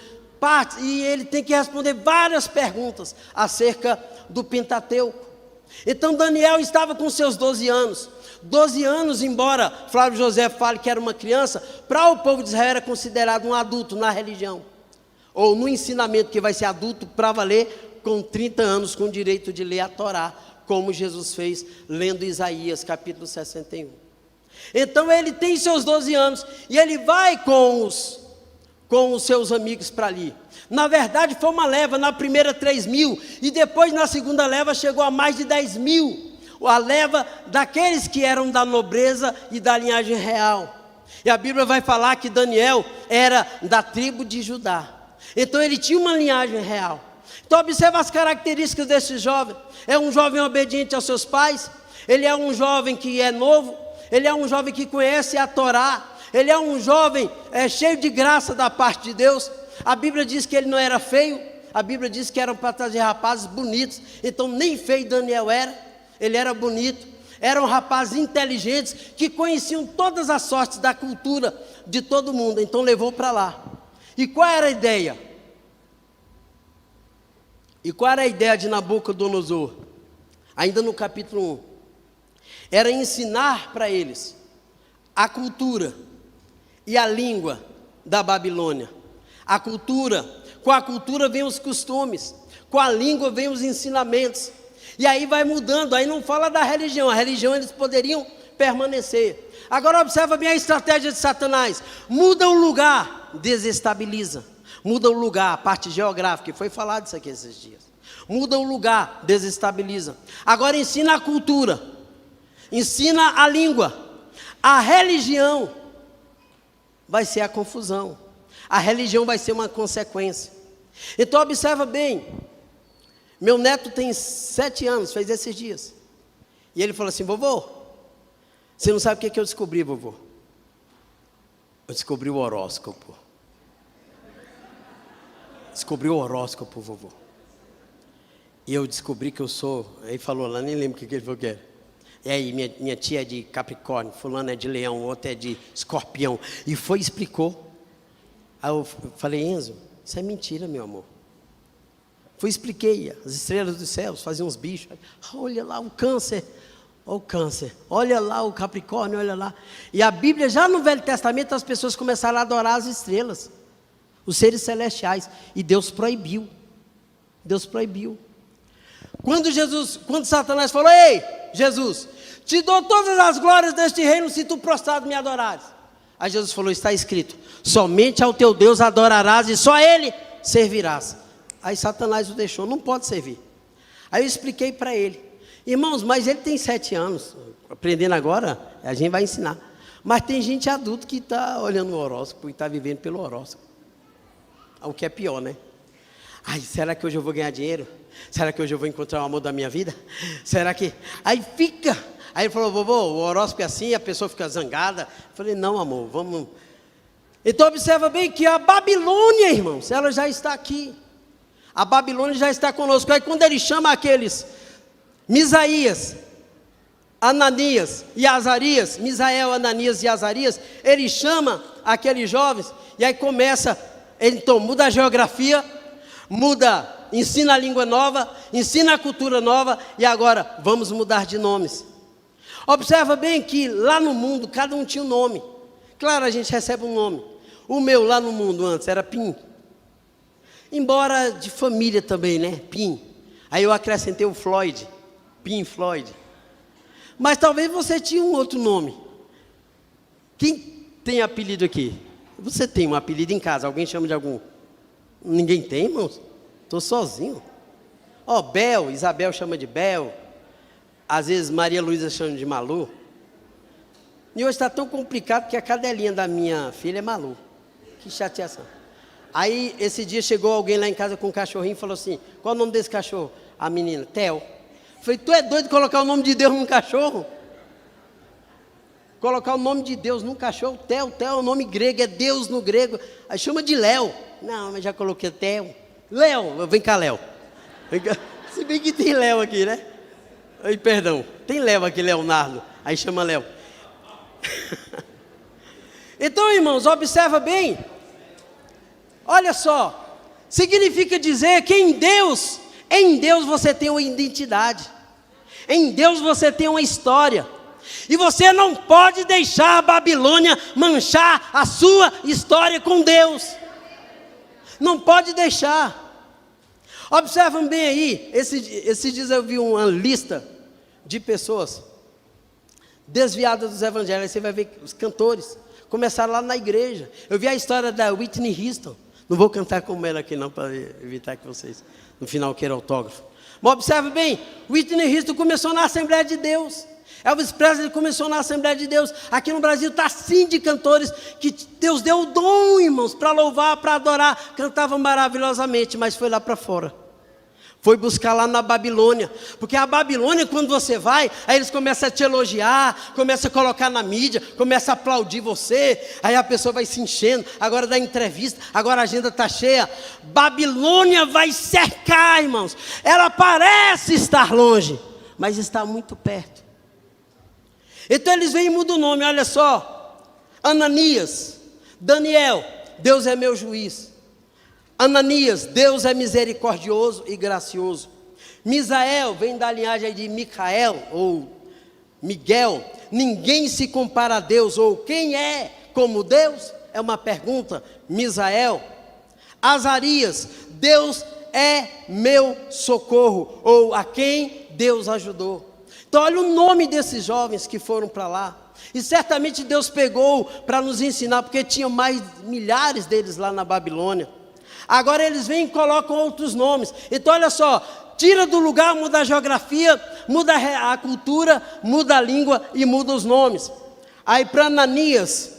Speaker 1: e ele tem que responder várias perguntas acerca do Pentateuco. Então Daniel estava com seus 12 anos. 12 anos, embora Flávio José fale que era uma criança, para o povo de Israel era considerado um adulto na religião, ou no ensinamento, que vai ser adulto para valer com 30 anos, com direito de ler a Torá, como Jesus fez lendo Isaías capítulo 61. Então ele tem seus 12 anos, e ele vai com os seus amigos para ali. Na verdade foi uma leva, na primeira 3.000, e depois na segunda leva chegou a mais de 10.000, a leva daqueles que eram da nobreza e da linhagem real. E a Bíblia vai falar que Daniel era da tribo de Judá, então ele tinha uma linhagem real. Então observa as características desse jovem. É um jovem obediente aos seus pais, ele é um jovem que é novo, ele é um jovem que conhece a Torá, ele é um jovem cheio de graça da parte de Deus. A Bíblia diz que ele não era feio, a Bíblia diz que eram para trazer rapazes bonitos, então nem feio Daniel era, ele era bonito, eram rapazes inteligentes, que conheciam todas as sortes da cultura de todo mundo, então levou para lá. E qual era a ideia? De Nabucodonosor? Ainda no capítulo 1, era ensinar para eles a cultura e a língua da Babilônia. A cultura, com a cultura vem os costumes, com a língua vem os ensinamentos, e aí vai mudando. Aí não fala da religião, a religião eles poderiam permanecer. Agora observa bem a estratégia de Satanás: muda o lugar, desestabiliza. Muda o lugar, a parte geográfica, que foi falado isso aqui esses dias. Muda o lugar, desestabiliza. Agora ensina a cultura, ensina a língua. A religião vai ser a confusão. A religião vai ser uma consequência. Então observa bem, meu neto tem 7 anos, fez esses dias, e ele falou assim: vovô, você não sabe o que eu descobri, vovô? Eu descobri o horóscopo. Descobri o horóscopo, vovô. E eu descobri que eu sou, aí falou lá, nem lembro o que ele falou que era. E aí, minha tia é de Capricórnio, fulano é de Leão, outro é de Escorpião. E foi e explicou. Aí eu falei: Enzo, isso é mentira, meu amor. Fui e expliquei, as estrelas dos céus faziam uns bichos. Olha lá o câncer, olha o câncer. Olha lá o Capricórnio, olha lá. E a Bíblia, já no Velho Testamento, as pessoas começaram a adorar as estrelas, os seres celestiais. E Deus proibiu. Deus proibiu. Quando Satanás falou: ei, Jesus, te dou todas as glórias deste reino se tu prostrado me adorares. Aí Jesus falou: está escrito, somente ao teu Deus adorarás e só a Ele servirás. Aí Satanás o deixou, não pode servir. Aí eu expliquei para ele: irmãos, mas ele tem 7 anos, aprendendo agora, a gente vai ensinar. Mas tem gente adulta que está olhando o horóscopo e está vivendo pelo horóscopo. O que é pior, né? Ai, será que hoje eu vou ganhar dinheiro? Será que hoje eu vou encontrar o amor da minha vida? Será que... Aí fica... Aí ele falou, vovô, o horóscopo é assim, a pessoa fica zangada. Eu falei, não, amor, vamos... Então observa bem que a Babilônia, irmãos, ela já está aqui. A Babilônia já está conosco. Aí quando ele chama aqueles Misaías, Ananias e Azarias, Misael, Ananias e Azarias, ele chama aqueles jovens, e aí começa, então muda a geografia, ensina a língua nova, ensina a cultura nova, e agora vamos mudar de nomes. Observa bem que lá no mundo, cada um tinha um nome. Claro, a gente recebe um nome. O meu lá no mundo antes era Pim. Embora de família também, né? Pim. Aí eu acrescentei o Floyd. Pim Floyd. Mas talvez você tinha um outro nome. Quem tem apelido aqui? Você tem um apelido em casa? Alguém chama de algum? Ninguém tem, irmãos? Estou sozinho. Ó, Bel, Isabel chama de Bel. Às vezes Maria Luísa chama de Malu. E hoje está tão complicado que a cadelinha da minha filha é Malu. Que chateação. Aí esse dia chegou alguém lá em casa com um cachorrinho e falou assim, qual é o nome desse cachorro? A menina, Theo. Falei, tu é doido de colocar o nome de Deus num cachorro? Colocar o nome de Deus num cachorro? Theo é o nome grego, é Deus no grego. Aí chama de Léo. Não, mas já coloquei Theo. Léo, vem cá, Léo. Se bem que tem Léo aqui, né? Ai, perdão, tem Léo aqui, Leonardo. Aí chama Léo. Então, irmãos, observa bem. Olha só, significa dizer que em Deus você tem uma identidade. Em Deus você tem uma história. E você não pode deixar a Babilônia manchar a sua história com Deus. Não pode deixar. Observam bem aí, esses dias eu vi uma lista de pessoas desviadas dos evangelhos. Aí você vai ver que os cantores começaram lá na igreja. Eu vi a história da Whitney Houston. Não vou cantar como ela aqui não, para evitar que vocês no final queiram autógrafo. Mas observe bem, Whitney Houston começou na Assembleia de Deus. Elvis Presley começou na Assembleia de Deus. Aqui no Brasil está assim de cantores que Deus deu o dom, irmãos, para louvar, para adorar. Cantavam maravilhosamente, mas foi lá para fora. Foi buscar lá na Babilônia. Porque a Babilônia, quando você vai, aí eles começam a te elogiar, começam a colocar na mídia, começam a aplaudir você, aí a pessoa vai se enchendo, agora dá entrevista, agora a agenda está cheia. Babilônia vai cercar, irmãos. Ela parece estar longe, mas está muito perto. Então eles vêm e mudam o nome, olha só. Ananias, Daniel, Deus é meu juiz. Ananias, Deus é misericordioso e gracioso. Misael, vem da linhagem de Micael ou Miguel. Ninguém se compara a Deus, ou quem é como Deus? É uma pergunta. Misael. Azarias, Deus é meu socorro, ou a quem Deus ajudou. Então olha o nome desses jovens que foram para lá. E certamente Deus pegou para nos ensinar, porque tinha mais milhares deles lá na Babilônia. Agora eles vêm e colocam outros nomes. Então olha só, tira do lugar, muda a geografia, muda a cultura, muda a língua e muda os nomes. Aí para Ananias,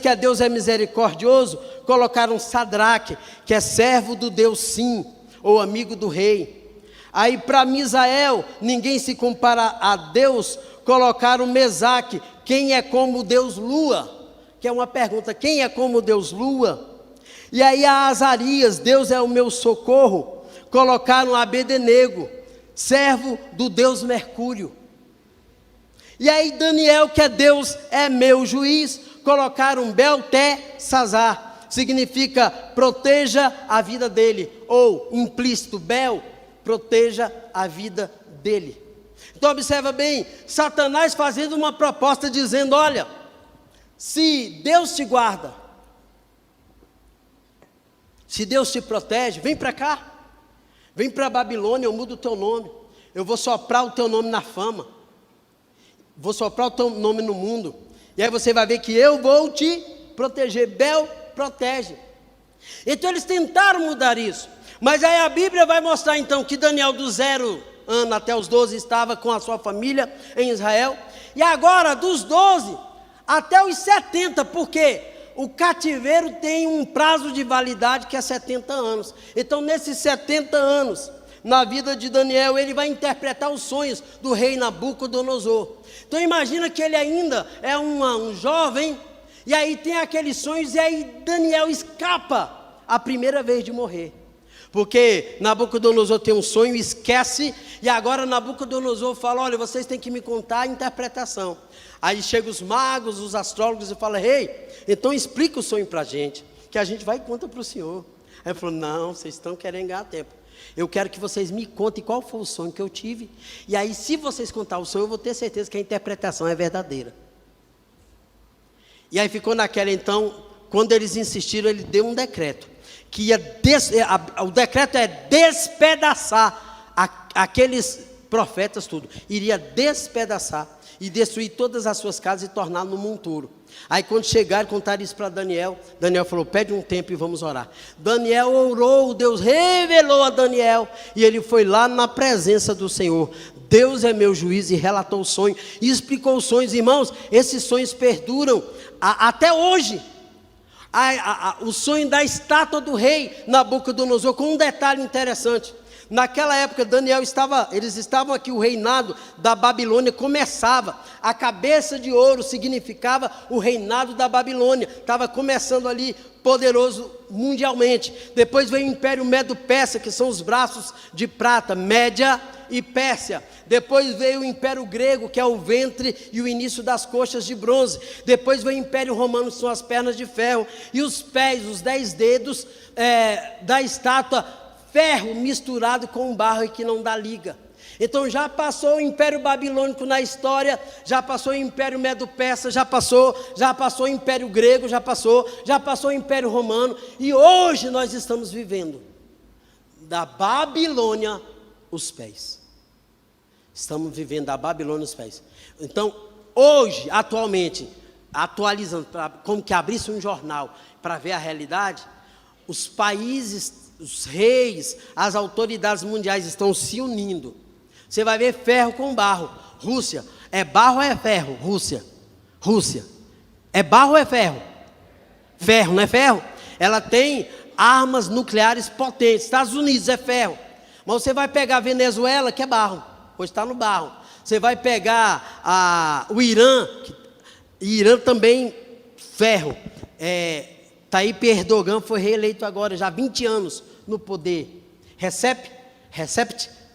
Speaker 1: que a Deus é misericordioso, colocaram Sadraque, que é servo do Deus Sim, ou amigo do rei. Aí para Misael, ninguém se compara a Deus, colocaram Mesaque, quem é como Deus Lua, que é uma pergunta, quem é como Deus Lua? E aí a Azarias, Deus é o meu socorro, colocaram Abednego, servo do Deus Mercúrio. E aí Daniel, que é Deus é meu juiz, colocaram Beltesazar, significa proteja a vida dele, ou implícito, Bel, proteja a vida dele. Então observa bem, Satanás fazendo uma proposta dizendo, olha, se Deus te guarda, se Deus te protege, vem para cá, vem para a Babilônia, eu mudo o teu nome, eu vou soprar o teu nome na fama, vou soprar o teu nome no mundo, e aí você vai ver que eu vou te proteger. Bel protege. Então eles tentaram mudar isso, mas aí a Bíblia vai mostrar então que Daniel do 0 ano até os 12 estava com a sua família em Israel, e agora dos 12 até os 70, porque o cativeiro tem um prazo de validade que é 70 anos. Então nesses 70 anos, na vida de Daniel, ele vai interpretar os sonhos do rei Nabucodonosor. Então imagina que ele ainda é um jovem, e aí tem aqueles sonhos, e aí Daniel escapa a primeira vez de morrer. Porque Nabucodonosor tem um sonho, esquece, e agora Nabucodonosor fala: olha, vocês têm que me contar a interpretação. Aí chegam os magos, os astrólogos e falam: rei, então explica o sonho para a gente, que a gente vai e conta para o senhor. Aí ele falou: não, vocês estão querendo ganhar tempo. Eu quero que vocês me contem qual foi o sonho que eu tive, e aí se vocês contar o sonho, eu vou ter certeza que a interpretação é verdadeira. E aí ficou naquela. Então, quando eles insistiram, ele deu um decreto, que o decreto é despedaçar aqueles profetas, tudo, iria despedaçar e destruir todas as suas casas e tornar no monturo. Aí quando chegaram, contaram isso para Daniel, Daniel falou: pede um tempo e vamos orar. Daniel orou, Deus revelou a Daniel, e ele foi lá na presença do Senhor. Deus é meu juiz, e relatou o sonho, e explicou os sonhos. Irmãos, esses sonhos perduram até hoje. O sonho da estátua do rei Nabucodonosor, com um detalhe interessante. Naquela época eles estavam aqui, o reinado da Babilônia começava. A cabeça de ouro significava o reinado da Babilônia, estava começando ali, poderoso mundialmente. Depois veio o Império Medo-Persa, que são os braços de prata, Média e Pérsia. Depois veio o Império Grego, que é o ventre e o início das coxas de bronze. Depois veio o Império Romano, que são as pernas de ferro. E os pés, os 10 dedos da estátua, ferro misturado com barro e que não dá liga. Então já passou o Império Babilônico na história, já passou o Império Medo-Persa, já passou o Império Grego, já passou o Império Romano, e hoje nós estamos vivendo da Babilônia os pés. Estamos vivendo da Babilônia os pés. Então, hoje, atualmente, atualizando, como que abrisse um jornal para ver a realidade, os países, os reis, as autoridades mundiais estão se unindo. Você vai ver ferro com barro. Rússia, é barro ou é ferro? Rússia, é barro ou é ferro? Ferro, não é ferro? Ela tem armas nucleares potentes. Estados Unidos é ferro. Mas você vai pegar a Venezuela, que é barro, hoje está no barro. Você vai pegar o Irã, Irã também ferro. Tayyip Erdogan foi reeleito agora, já há 20 anos no poder. Recep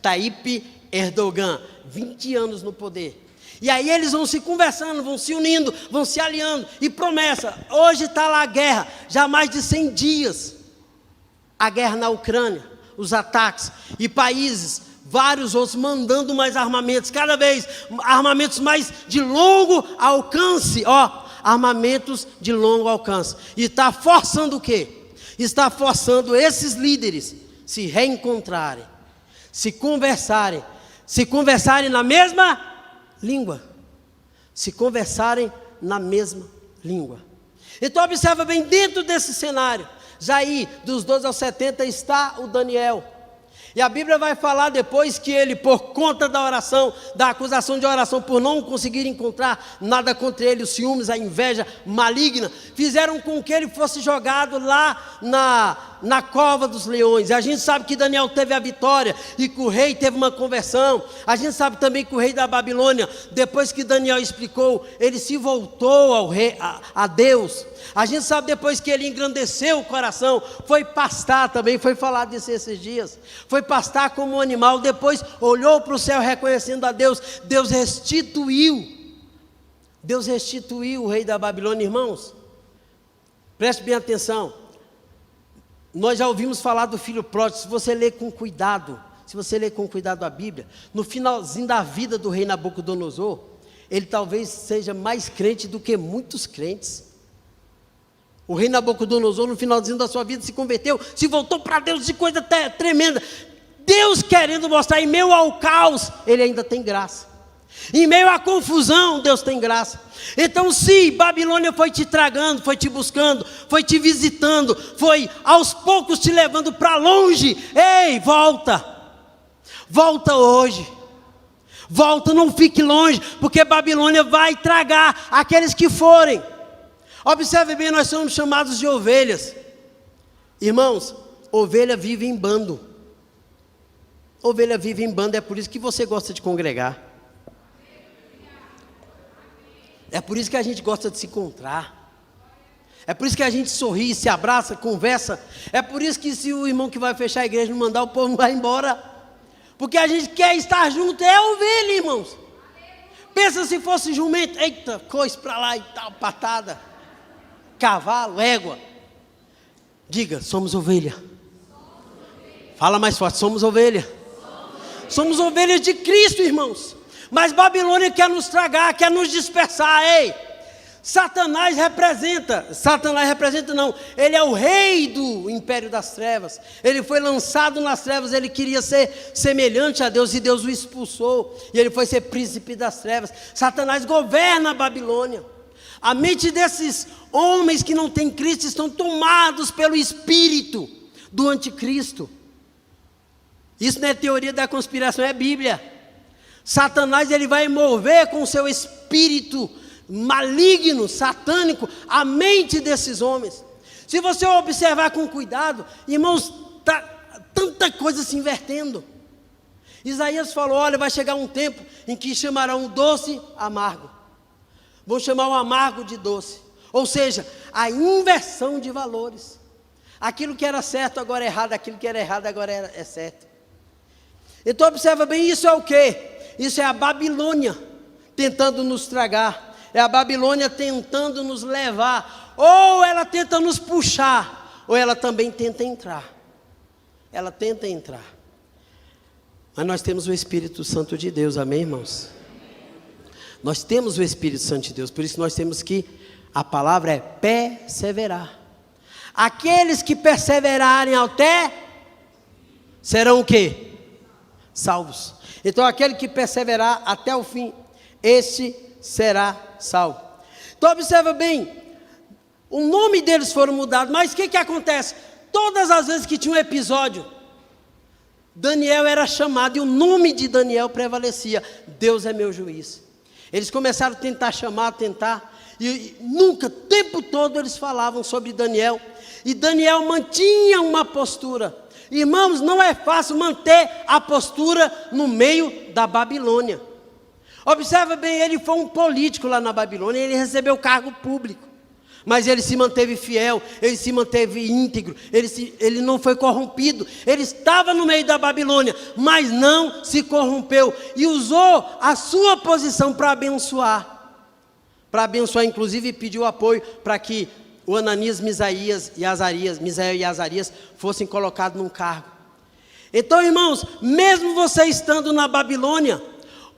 Speaker 1: Tayyip Erdogan, 20 anos no poder. E aí eles vão se conversando, vão se unindo, vão se aliando. E promessa, hoje está lá a guerra, já há mais de 100 dias. A guerra na Ucrânia, os ataques, e países, vários outros mandando mais armamentos, cada vez armamentos mais de longo alcance, armamentos de longo alcance. E está forçando o quê? Está forçando esses líderes se reencontrarem, se conversarem na mesma língua. Então observa bem, dentro desse cenário, já aí dos 12 aos 70 está o Daniel. E a Bíblia vai falar depois que ele, por conta da oração, da acusação de oração, por não conseguir encontrar nada contra ele, os ciúmes, a inveja maligna, fizeram com que ele fosse jogado lá na cova dos leões. E a gente sabe que Daniel teve a vitória e que o rei teve uma conversão. A gente sabe também que o rei da Babilônia, depois que Daniel explicou, ele se voltou ao rei, a Deus. A gente sabe depois que ele engrandeceu o coração, foi pastar também, foi falar disso esses dias, foi pastar como um animal, depois olhou para o céu reconhecendo a Deus. Deus restituiu o rei da Babilônia. Irmãos, preste bem atenção, nós já ouvimos falar do filho pródigo. Se você ler com cuidado a Bíblia, no finalzinho da vida do rei Nabucodonosor, ele talvez seja mais crente do que muitos crentes. O rei Nabucodonosor, no finalzinho da sua vida, se converteu, se voltou para Deus, de coisa tremenda. Deus querendo mostrar, em meio ao caos, Ele ainda tem graça. Em meio à confusão, Deus tem graça. Então, se Babilônia foi te tragando, foi te buscando, foi te visitando, foi aos poucos te levando para longe, ei, volta hoje. Volta, não fique longe, porque Babilônia vai tragar aqueles que forem. Observe bem, nós somos chamados de ovelhas. Irmãos, ovelha vive em bando. ovelha vive em banda, é por isso que você gosta de congregar. É por isso que a gente gosta de se encontrar. É por isso que a gente sorri, se abraça, conversa. É por isso que se o irmão que vai fechar a igreja não mandar, o povo vai embora. Porque a gente quer estar junto, é ovelha, irmãos. Pensa se fosse jumento, eita, coisa pra lá e tal, patada. Cavalo, égua. Diga, somos ovelha. Fala mais forte, somos ovelha. Somos ovelhas de Cristo, irmãos. Mas Babilônia quer nos tragar, quer nos dispersar. Ei, Satanás representa não, ele é o rei do império das trevas. Ele foi lançado nas trevas, ele queria ser semelhante a Deus e Deus o expulsou. E ele foi ser príncipe das trevas. Satanás governa a Babilônia. A mente desses homens que não têm Cristo estão tomados pelo espírito do anticristo. Isso não é teoria da conspiração, é Bíblia. Satanás, ele vai mover com o seu espírito maligno, satânico, a mente desses homens. Se você observar com cuidado, irmãos, está tanta coisa se invertendo. Isaías falou, olha, vai chegar um tempo em que chamarão o doce amargo. Vão chamar o amargo de doce. Ou seja, a inversão de valores. Aquilo que era certo agora é errado, aquilo que era errado agora é certo. Então observa bem, isso é o quê? Isso é a Babilônia tentando nos tragar. É a Babilônia tentando nos levar. Ou ela tenta nos puxar, ou ela também tenta entrar. Ela tenta entrar. Mas nós temos o Espírito Santo de Deus, amém, irmãos? Nós temos o Espírito Santo de Deus, por isso nós temos que, a palavra é perseverar. Aqueles que perseverarem até, serão o quê? Salvos. Então aquele que perseverar até o fim, este será salvo. Então observa bem, o nome deles foram mudados, mas o que acontece? Todas as vezes que tinha um episódio, Daniel era chamado e o nome de Daniel prevalecia. Deus é meu juiz. Eles começaram a tentar chamar, e nunca, o tempo todo eles falavam sobre Daniel, e Daniel mantinha uma postura. Irmãos, não é fácil manter a postura no meio da Babilônia. Observa bem, ele foi um político lá na Babilônia, ele recebeu cargo público, mas ele se manteve fiel, ele se manteve íntegro, ele não foi corrompido. Ele estava no meio da Babilônia, mas não se corrompeu, e usou a sua posição para abençoar. Inclusive pediu apoio para que o Ananias, Misael e Azarias fossem colocados num cargo. Então, irmãos, mesmo você estando na Babilônia,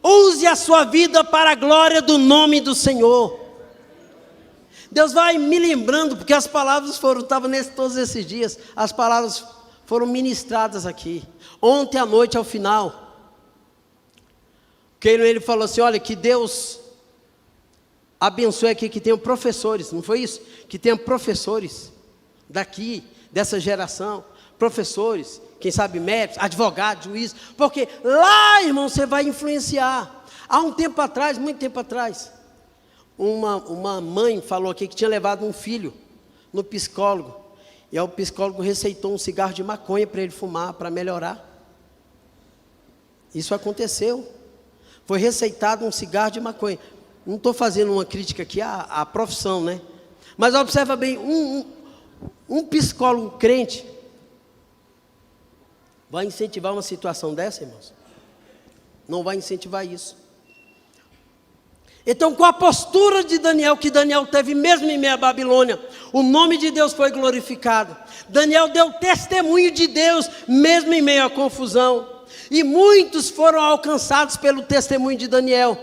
Speaker 1: use a sua vida para a glória do nome do Senhor. Deus vai me lembrando, porque as palavras estavam todos esses dias, as palavras foram ministradas aqui. Ontem à noite, ao final, ele falou assim, olha, que Deus abençoe aqui, que tenham professores, não foi isso? Que tenham professores daqui, dessa geração, professores, quem sabe médicos, advogados, juízes, porque lá, irmão, você vai influenciar. Há um tempo atrás, muito tempo atrás, uma mãe falou aqui que tinha levado um filho no psicólogo, e aí o psicólogo receitou um cigarro de maconha para ele fumar, para melhorar. Isso aconteceu, foi receitado um cigarro de maconha. Não estou fazendo uma crítica aqui à profissão, né? Mas observa bem, um psicólogo crente vai incentivar uma situação dessa, irmãos? Não vai incentivar isso. Então, com a postura de Daniel, que Daniel teve mesmo em meio à Babilônia, o nome de Deus foi glorificado. Daniel deu testemunho de Deus, mesmo em meio à confusão. E muitos foram alcançados pelo testemunho de Daniel.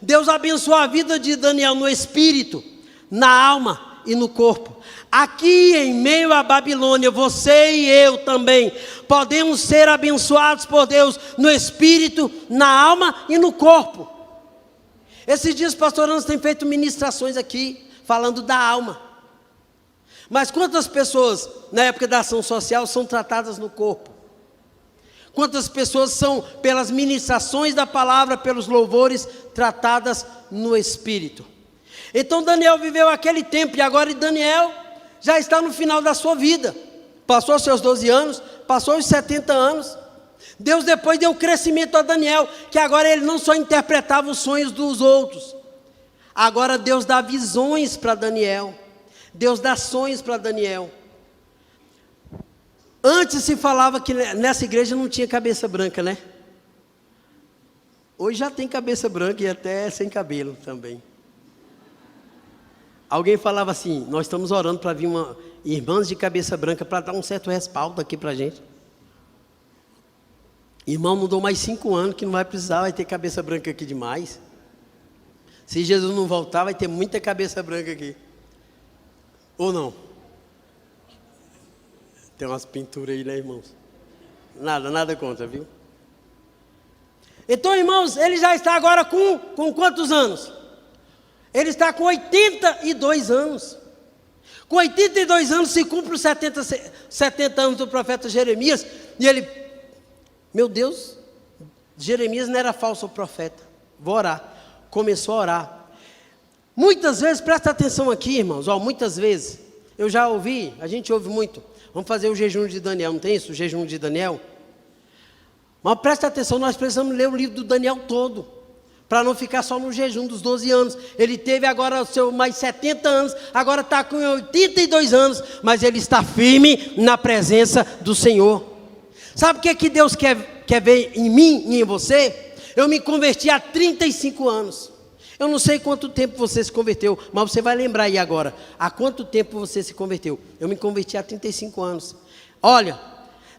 Speaker 1: Deus abençoou a vida de Daniel no espírito, na alma e no corpo. Aqui em meio à Babilônia, você e eu também podemos ser abençoados por Deus no espírito, na alma e no corpo. Esses dias o pastor Anderson tem feito ministrações aqui, falando da alma. Mas quantas pessoas, na época da ação social, são tratadas no corpo? Quantas pessoas são, pelas ministrações da palavra, pelos louvores, tratadas no espírito? Então Daniel viveu aquele tempo, e agora Daniel já está no final da sua vida. Passou seus 12 anos, passou os 70 anos. Deus depois deu crescimento a Daniel, que agora ele não só interpretava os sonhos dos outros, agora Deus dá visões para Daniel, Deus dá sonhos para Daniel. Antes se falava que nessa igreja não tinha cabeça branca, né? Hoje já tem cabeça branca e até sem cabelo também. Alguém falava assim, nós estamos orando para vir irmãs de cabeça branca para dar um certo respaldo aqui para a gente. Irmão, não dou mais 5 anos que não vai precisar, vai ter cabeça branca aqui demais. Se Jesus não voltar, vai ter muita cabeça branca aqui. Ou não? Tem umas pinturas aí, né, irmãos? Nada contra, viu? Então, irmãos, ele já está agora com quantos anos? Ele está com 82 anos. Com 82 anos se cumpre os 70 anos do profeta Jeremias. E ele, meu Deus, Jeremias não era falso profeta. Vou orar. Começou a orar. Muitas vezes, presta atenção aqui, irmãos. Muitas vezes, eu já ouvi, a gente ouve muito. Vamos fazer o jejum de Daniel, não tem isso? O jejum de Daniel? Mas presta atenção, nós precisamos ler o livro do Daniel todo, para não ficar só no jejum dos 12 anos. Ele teve agora mais 70 anos, agora está com 82 anos, mas ele está firme na presença do Senhor. Sabe o que Deus quer ver em mim e em você? Eu me converti há 35 anos. Eu não sei quanto tempo você se converteu, mas você vai lembrar aí agora. Há quanto tempo você se converteu? Eu me converti há 35 anos. Olha,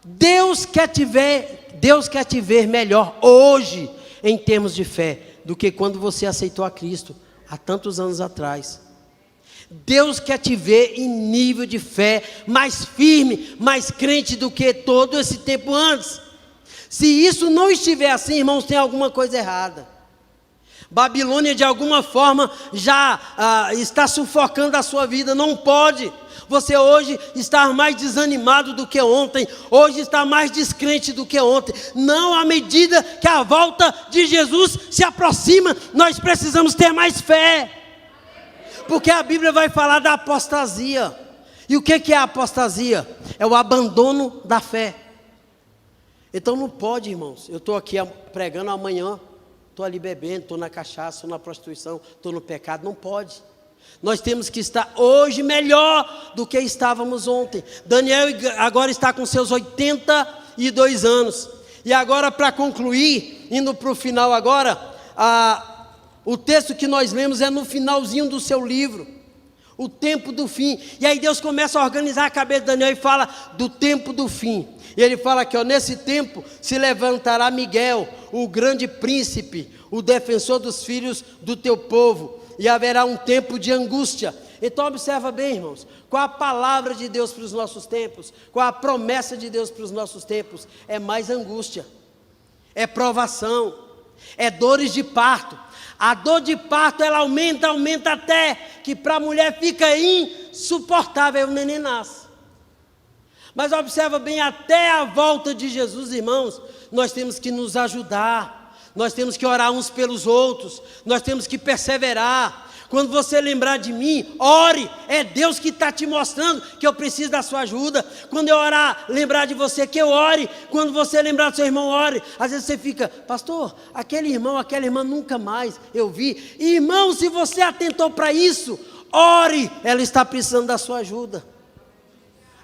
Speaker 1: Deus quer te ver melhor hoje, em termos de fé, do que quando você aceitou a Cristo, há tantos anos atrás. Deus quer te ver em nível de fé, mais firme, mais crente do que todo esse tempo antes. Se isso não estiver assim, irmãos, tem alguma coisa errada. Babilônia de alguma forma já está sufocando a sua vida, não pode. Você hoje está mais desanimado do que ontem, hoje está mais descrente do que ontem. Não, à medida que a volta de Jesus se aproxima, nós precisamos ter mais fé. Porque a Bíblia vai falar da apostasia. E o que é a apostasia? É o abandono da fé. Então não pode, irmãos, eu estou aqui pregando amanhã, estou ali bebendo, estou na cachaça, estou na prostituição, estou no pecado, não pode. Nós temos que estar hoje melhor do que estávamos ontem. Daniel agora está com seus 82 anos. E agora, para concluir, indo para o final agora, o texto que nós lemos é no finalzinho do seu livro, o tempo do fim. E aí Deus começa a organizar a cabeça de Daniel e fala do tempo do fim. E ele fala que nesse tempo se levantará Miguel, o grande príncipe, o defensor dos filhos do teu povo, e haverá um tempo de angústia. Então observa bem, irmãos, qual a palavra de Deus para os nossos tempos, qual a promessa de Deus para os nossos tempos? É mais angústia, é provação, é dores de parto. A dor de parto ela aumenta até que para a mulher fica insuportável, o neném nasce. Mas observa bem, até a volta de Jesus, irmãos, nós temos que nos ajudar, nós temos que orar uns pelos outros, nós temos que perseverar. Quando você lembrar de mim, ore, é Deus que está te mostrando que eu preciso da sua ajuda. Quando eu orar, lembrar de você, que eu ore. Quando você lembrar do seu irmão, ore. Às vezes você fica, pastor, aquele irmão, aquela irmã nunca mais eu vi. Irmão, se você atentou para isso, ore, ela está precisando da sua ajuda.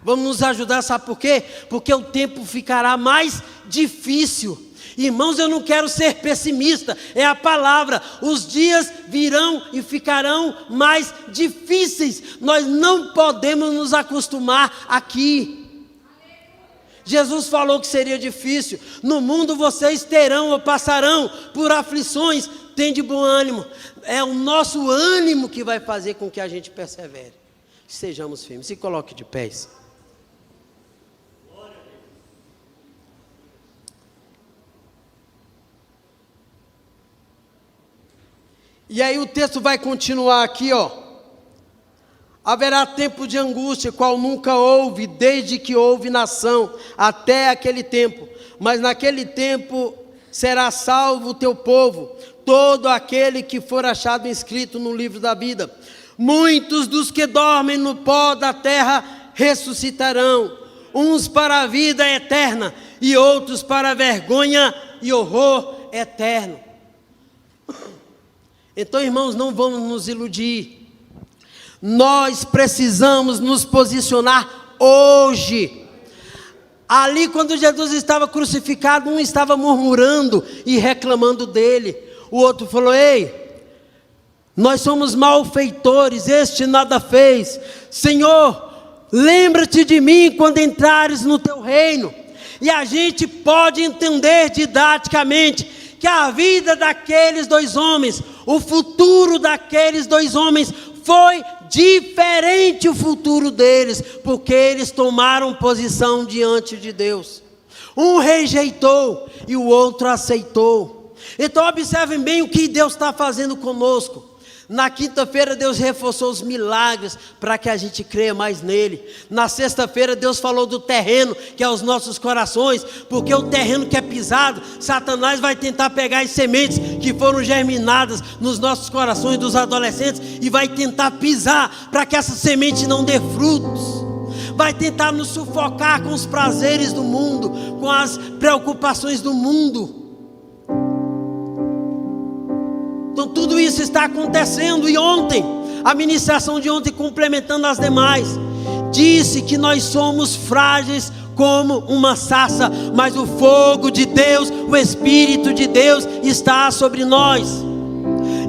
Speaker 1: Vamos nos ajudar, sabe por quê? Porque o tempo ficará mais difícil. Irmãos, eu não quero ser pessimista, é a palavra. Os dias virão e ficarão mais difíceis. Nós não podemos nos acostumar aqui. Jesus falou que seria difícil. No mundo vocês terão ou passarão por aflições. Tem de bom ânimo. É o nosso ânimo que vai fazer com que a gente persevere. Sejamos firmes. Se coloque de pés. E aí o texto vai continuar aqui, Haverá tempo de angústia, qual nunca houve, desde que houve nação, até aquele tempo. Mas naquele tempo será salvo o teu povo, todo aquele que for achado inscrito no livro da vida. Muitos dos que dormem no pó da terra ressuscitarão, uns para a vida eterna, e outros para vergonha e horror eterno. Então, irmãos, não vamos nos iludir. Nós precisamos nos posicionar hoje. Ali, quando Jesus estava crucificado, um estava murmurando e reclamando dele. O outro falou: ei, nós somos malfeitores, este nada fez. Senhor, lembra-te de mim quando entrares no teu reino. E a gente pode entender didaticamente que a vida daqueles dois homens, o futuro daqueles dois homens foi diferente, o futuro deles, porque eles tomaram posição diante de Deus. Um rejeitou e o outro aceitou. Então observem bem o que Deus está fazendo conosco. Na quinta-feira Deus reforçou os milagres para que a gente creia mais nele. Na sexta-feira Deus falou do terreno, que é os nossos corações, porque o terreno que é pisado, Satanás vai tentar pegar as sementes que foram germinadas nos nossos corações dos adolescentes e vai tentar pisar para que essa semente não dê frutos. Vai tentar nos sufocar com os prazeres do mundo, com as preocupações do mundo. Então tudo isso está acontecendo. E ontem, a ministração de ontem, complementando as demais, disse que nós somos frágeis como uma sarça, mas o fogo de Deus, o Espírito de Deus está sobre nós.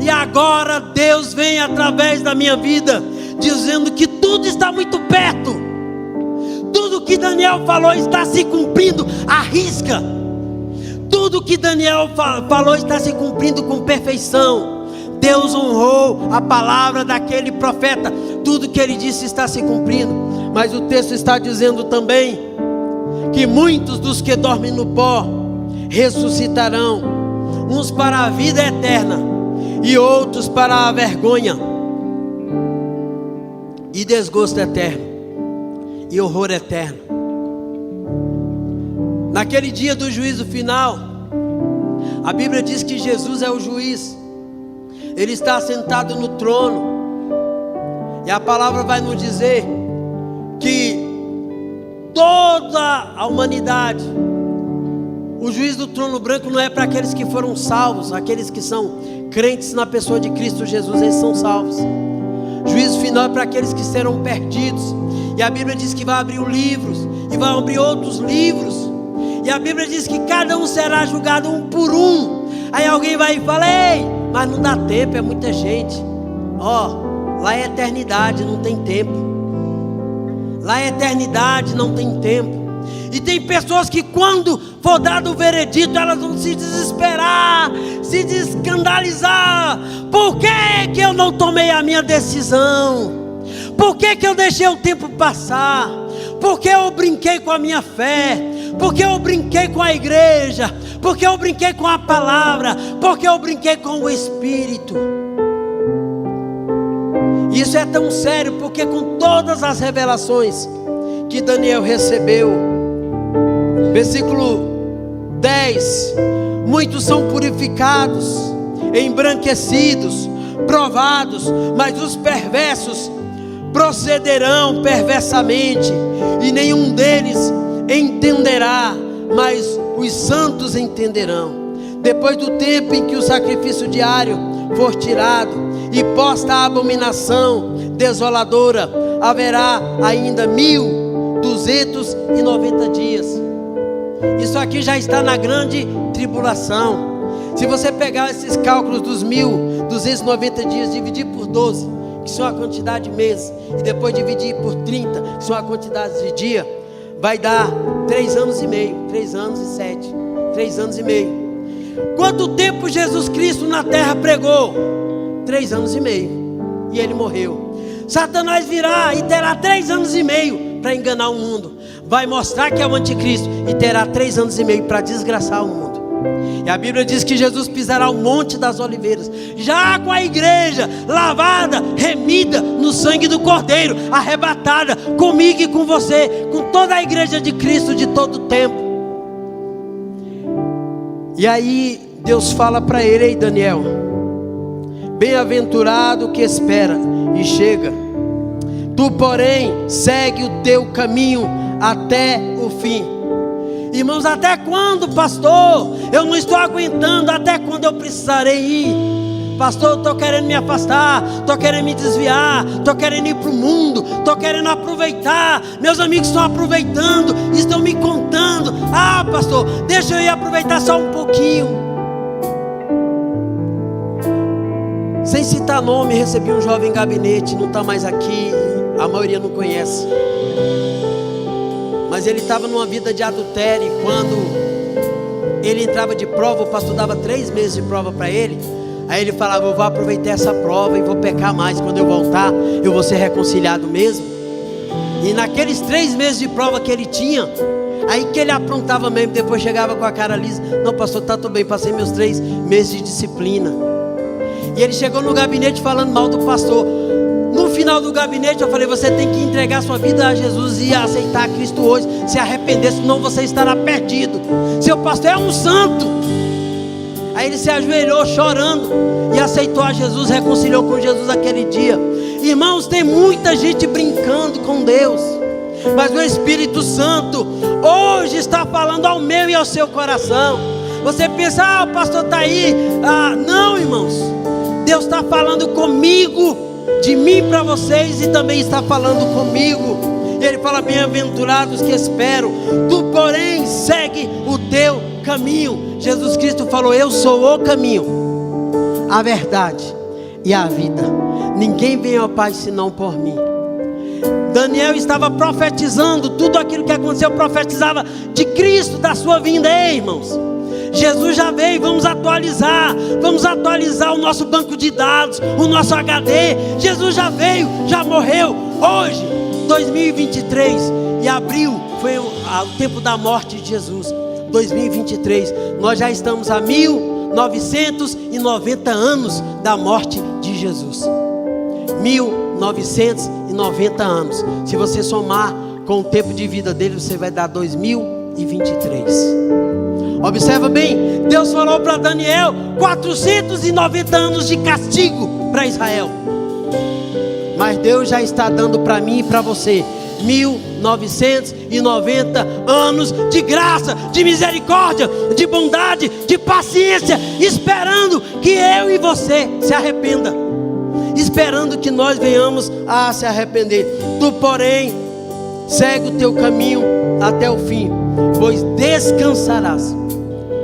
Speaker 1: E agora Deus vem através da minha vida, dizendo que tudo está muito perto. Tudo que Daniel falou está se cumprindo à risca. Tudo que Daniel falou está se cumprindo com perfeição. Deus honrou a palavra daquele profeta. Tudo que ele disse está se cumprindo. Mas o texto está dizendo também que muitos dos que dormem no pó ressuscitarão, uns para a vida eterna e outros para a vergonha e desgosto eterno e horror eterno. Naquele dia do juízo final, a Bíblia diz que Jesus é o juiz. Ele está sentado no trono. E a palavra vai nos dizer que toda a humanidade, o juiz do trono branco não é para aqueles que foram salvos, aqueles que são crentes na pessoa de Cristo Jesus, eles são salvos. O juízo final é para aqueles que serão perdidos. E a Bíblia diz que vai abrir livros e vai abrir outros livros. E a Bíblia diz que cada um será julgado um por um. Aí alguém vai e fala: ei, mas não dá tempo, é muita gente. Lá é eternidade, não tem tempo. Lá é eternidade, não tem tempo. E tem pessoas que quando for dado o veredito, elas vão se desesperar, se escandalizar. Por que eu não tomei a minha decisão? Por que eu deixei o tempo passar? Por que eu brinquei com a minha fé? Porque eu brinquei com a igreja, porque eu brinquei com a palavra, porque eu brinquei com o Espírito. Isso é tão sério, porque com todas as revelações que Daniel recebeu, versículo 10, muitos são purificados, embranquecidos, provados, mas os perversos procederão perversamente, e nenhum deles entenderá, mas os santos entenderão. Depois do tempo em que o sacrifício diário for tirado e posta a abominação desoladora, haverá ainda 1290 dias. Isso aqui já está na grande tribulação. Se você pegar esses cálculos dos 1290 dias, dividir por 12, que são a quantidade de meses, e depois dividir por 30, que são a quantidade de dias, vai dar 3 anos e meio, 3 anos e 7, 3 anos e meio. Quanto tempo Jesus Cristo na terra pregou? 3 anos e meio. E ele morreu. Satanás virá e terá 3 anos e meio para enganar o mundo. Vai mostrar que é o anticristo e terá 3 anos e meio para desgraçar o mundo. E a Bíblia diz que Jesus pisará o monte das oliveiras, já com a igreja lavada, remida no sangue do Cordeiro, arrebatada comigo e com você, com toda a igreja de Cristo de todo o tempo. E aí Deus fala para ele: ei Daniel, bem-aventurado que espera e chega, tu porém segue o teu caminho até o fim. Irmãos, até quando, pastor? Eu não estou aguentando. Até quando eu precisarei ir? Pastor, eu estou querendo me afastar, estou querendo me desviar, estou querendo ir para o mundo, estou querendo aproveitar. Meus amigos estão aproveitando, estão me contando. Ah, pastor, deixa eu ir aproveitar só um pouquinho. Sem citar nome, recebi um jovem gabinete, não está mais aqui, a maioria não conhece. Mas ele estava numa vida de adultério, e quando ele entrava de prova, o pastor dava 3 meses de prova para ele. Aí ele falava: eu vou aproveitar essa prova e vou pecar mais. Quando eu voltar, eu vou ser reconciliado mesmo. E naqueles 3 meses de prova que ele tinha, aí que ele aprontava mesmo. Depois chegava com a cara lisa: não, pastor, tá tudo bem, passei meus 3 meses de disciplina. E ele chegou no gabinete falando mal do pastor. No final do gabinete eu falei: você tem que entregar sua vida a Jesus e aceitar Cristo hoje, se arrepender, senão você estará perdido. Seu pastor é um santo. Aí ele se ajoelhou chorando e aceitou a Jesus, reconciliou com Jesus aquele dia. Irmãos, tem muita gente brincando com Deus, mas o Espírito Santo hoje está falando ao meu e ao seu coração. Você pensa: ah, o pastor está aí. Não, irmãos, Deus está falando comigo, de mim para vocês, e também está falando comigo. E Ele fala: bem-aventurados que esperam, tu porém segue o teu caminho. Jesus Cristo falou: eu sou o caminho, a verdade e a vida. Ninguém vem ao Pai senão por mim. Daniel estava profetizando tudo aquilo que aconteceu, profetizava de Cristo, da sua vinda. Ei, irmãos, Jesus já veio, vamos atualizar o nosso banco de dados, o nosso HD. Jesus já veio, já morreu. Hoje, 2023, e abril foi o tempo da morte de Jesus. 2023, nós já estamos a 1990 anos da morte de Jesus. 1990 anos. Se você somar com o tempo de vida dele, você vai dar 2023. Observa bem, Deus falou para Daniel 490 anos de castigo para Israel. Mas Deus já está dando para mim e para você 1990 anos de graça, de misericórdia, de bondade, de paciência, esperando que eu e você se arrependa, esperando que nós venhamos a se arrepender. Tu, porém, segue o teu caminho até o fim, pois descansarás.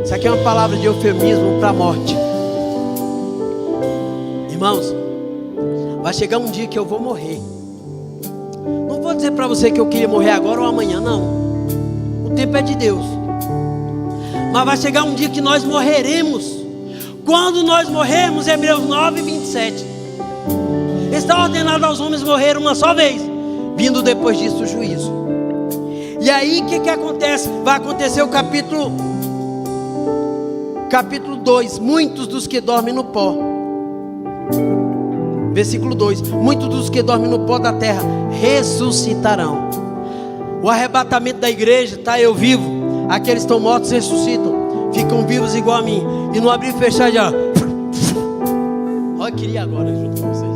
Speaker 1: Isso aqui é uma palavra de eufemismo para a morte. Irmãos, vai chegar um dia que eu vou morrer. Não vou dizer para você que eu queria morrer agora ou amanhã, não. O tempo é de Deus. Mas vai chegar um dia que nós morreremos. Quando nós morrermos, Hebreus 9, 27. Está ordenado aos homens morrer uma só vez, vindo depois disso o juízo. E aí o que acontece? Vai acontecer o capítulo 2. Muitos dos que dormem no pó. Versículo 2: muitos dos que dormem no pó da terra ressuscitarão. O arrebatamento da igreja, tá? Eu vivo. Aqueles que estão mortos ressuscitam, ficam vivos igual a mim. E no abrir e fechar de olhos. Olha, eu queria agora junto com vocês.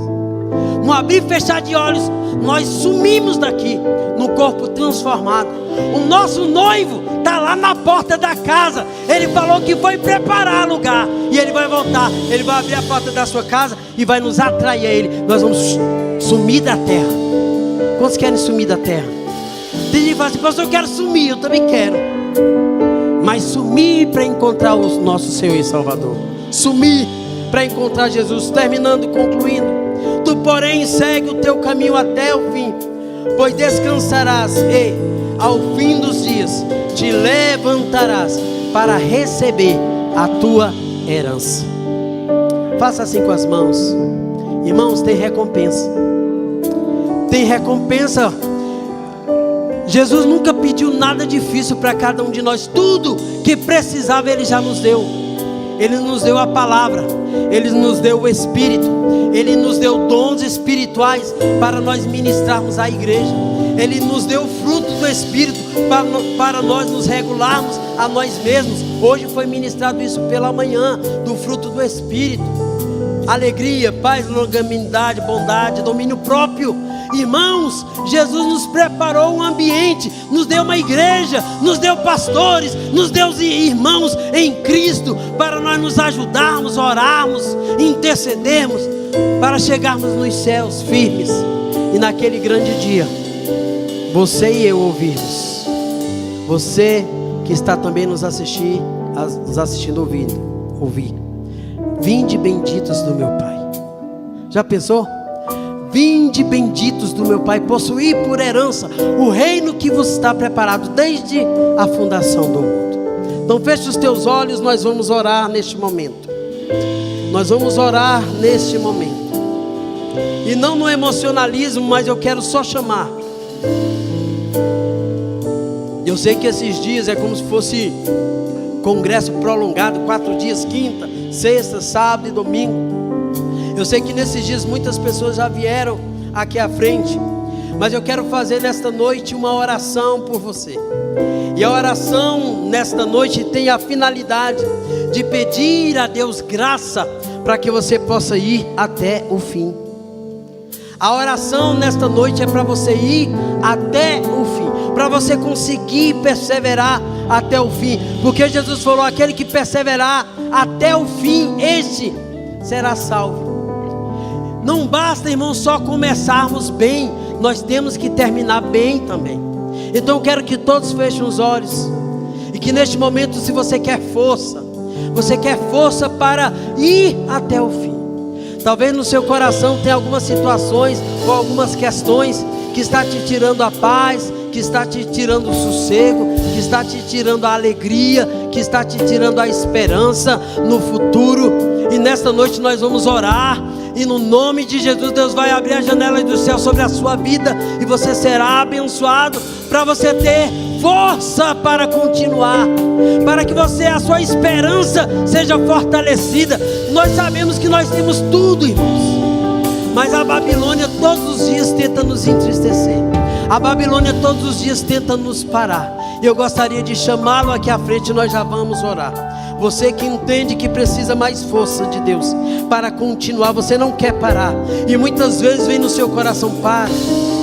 Speaker 1: No abrir e fechar de olhos, nós sumimos daqui, no corpo transformado. O nosso noivo está lá na porta da casa. Ele falou que foi preparar lugar, e ele vai voltar. Ele vai abrir a porta da sua casa e vai nos atrair a ele. Nós vamos sumir da terra. Quantos querem sumir da terra? Tem gente que fala assim: pastor, eu quero sumir. Eu também quero. Mas sumir para encontrar o nosso Senhor e Salvador. Sumir para encontrar Jesus. Terminando, concluindo: tu, porém, segue o teu caminho até o fim, pois descansarás e, ao fim dos dias, te levantarás para receber a tua herança. Faça assim com as mãos. Irmãos, tem recompensa. Tem recompensa. Jesus nunca pediu nada difícil para cada um de nós. Tudo que precisava Ele já nos deu. Ele nos deu a palavra, Ele nos deu o Espírito, Ele nos deu dons espirituais para nós ministrarmos a igreja. Ele nos deu o fruto do Espírito para nós nos regularmos a nós mesmos. Hoje foi ministrado isso pela manhã, do fruto do Espírito: alegria, paz, longanimidade, bondade, domínio próprio. Irmãos, Jesus nos preparou um ambiente, nos deu uma igreja, nos deu pastores, nos deu irmãos em Cristo, para nós nos ajudarmos, orarmos, intercedermos, para chegarmos nos céus firmes. E naquele grande dia, você e eu ouvirmos. Você que está também nos assistindo, ouvir. Vinde benditos do meu Pai. Já pensou? Vinde benditos do meu Pai, possuir por herança o reino que vos está preparado desde a fundação do mundo. Então feche os teus olhos, nós vamos orar neste momento. Nós vamos orar neste momento. E não no emocionalismo, mas eu quero só chamar. Eu sei que esses dias é como se fosse congresso prolongado, 4 dias, quinta, sexta, sábado e domingo. Eu sei que nesses dias muitas pessoas já vieram aqui à frente, mas eu quero fazer nesta noite uma oração por você. E a oração nesta noite tem a finalidade de pedir a Deus graça para que você possa ir até o fim. A oração nesta noite é para você ir até o fim, para você conseguir perseverar até o fim, porque Jesus falou: aquele que perseverar até o fim, este será salvo. Não basta, irmão, só começarmos bem, nós temos que terminar bem também. Então eu quero que todos fechem os olhos, e que neste momento, se você quer força para ir até o fim. Talvez no seu coração tenha algumas situações ou algumas questões que está te tirando a paz, que está te tirando o sossego, que está te tirando a alegria, que está te tirando a esperança no futuro. E nesta noite nós vamos orar, e no nome de Jesus, Deus vai abrir a janela do céu sobre a sua vida, e você será abençoado, para você ter força para continuar, para que a sua esperança seja fortalecida. Nós sabemos que nós temos tudo, irmãos, mas a Babilônia todos os dias tenta nos entristecer. A Babilônia todos os dias tenta nos parar. Eu gostaria de chamá-lo aqui à frente, nós já vamos orar. Você que entende que precisa mais força de Deus para continuar, você não quer parar, e muitas vezes vem no seu coração: para,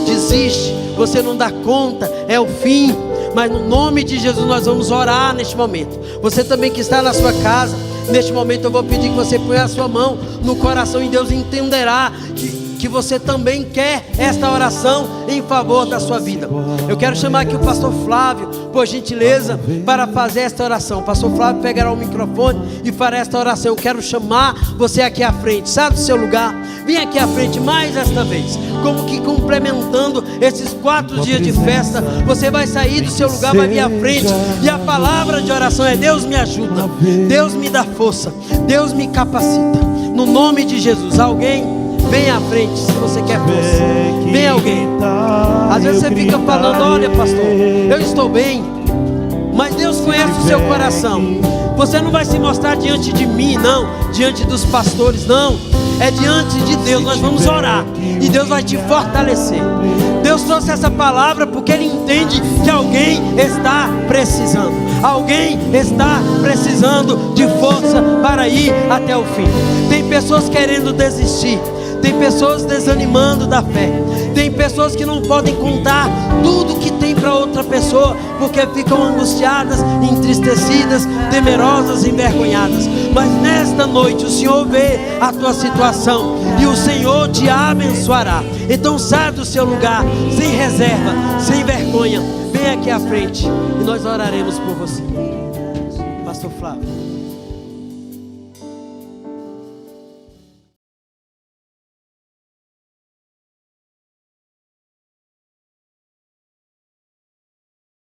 Speaker 1: desiste, você não dá conta, é o fim. Mas no nome de Jesus nós vamos orar neste momento. Você também que está na sua casa, neste momento eu vou pedir que você ponha a sua mão no coração, e Deus entenderá que você também quer esta oração em favor da sua vida. Eu quero chamar aqui o pastor Flávio, por gentileza, para fazer esta oração. O pastor Flávio pegará o microfone e fará esta oração. Eu quero chamar você aqui à frente, sai do seu lugar, vem aqui à frente mais esta vez, como que complementando esses 4 dias de festa. Você vai sair do seu lugar, vai vir à frente, e a palavra de oração é: Deus me ajuda, Deus me dá força, Deus me capacita, no nome de Jesus. Alguém vem à frente se você quer força. Vem alguém. Às vezes você fica falando: olha, pastor, eu estou bem, mas Deus conhece o seu coração. Você não vai se mostrar diante de mim, não, diante dos pastores, não. É diante de Deus. Nós vamos orar, e Deus vai te fortalecer. Deus trouxe essa palavra porque Ele entende que alguém está precisando. Alguém está precisando de força para ir até o fim. Tem pessoas querendo desistir, tem pessoas desanimando da fé, tem pessoas que não podem contar tudo que tem para outra pessoa, porque ficam angustiadas, entristecidas, temerosas, envergonhadas. Mas nesta noite o Senhor vê a tua situação, e o Senhor te abençoará. Então sai do seu lugar, sem reserva, sem vergonha, vem aqui à frente, e nós oraremos por você. Pastor Flávio.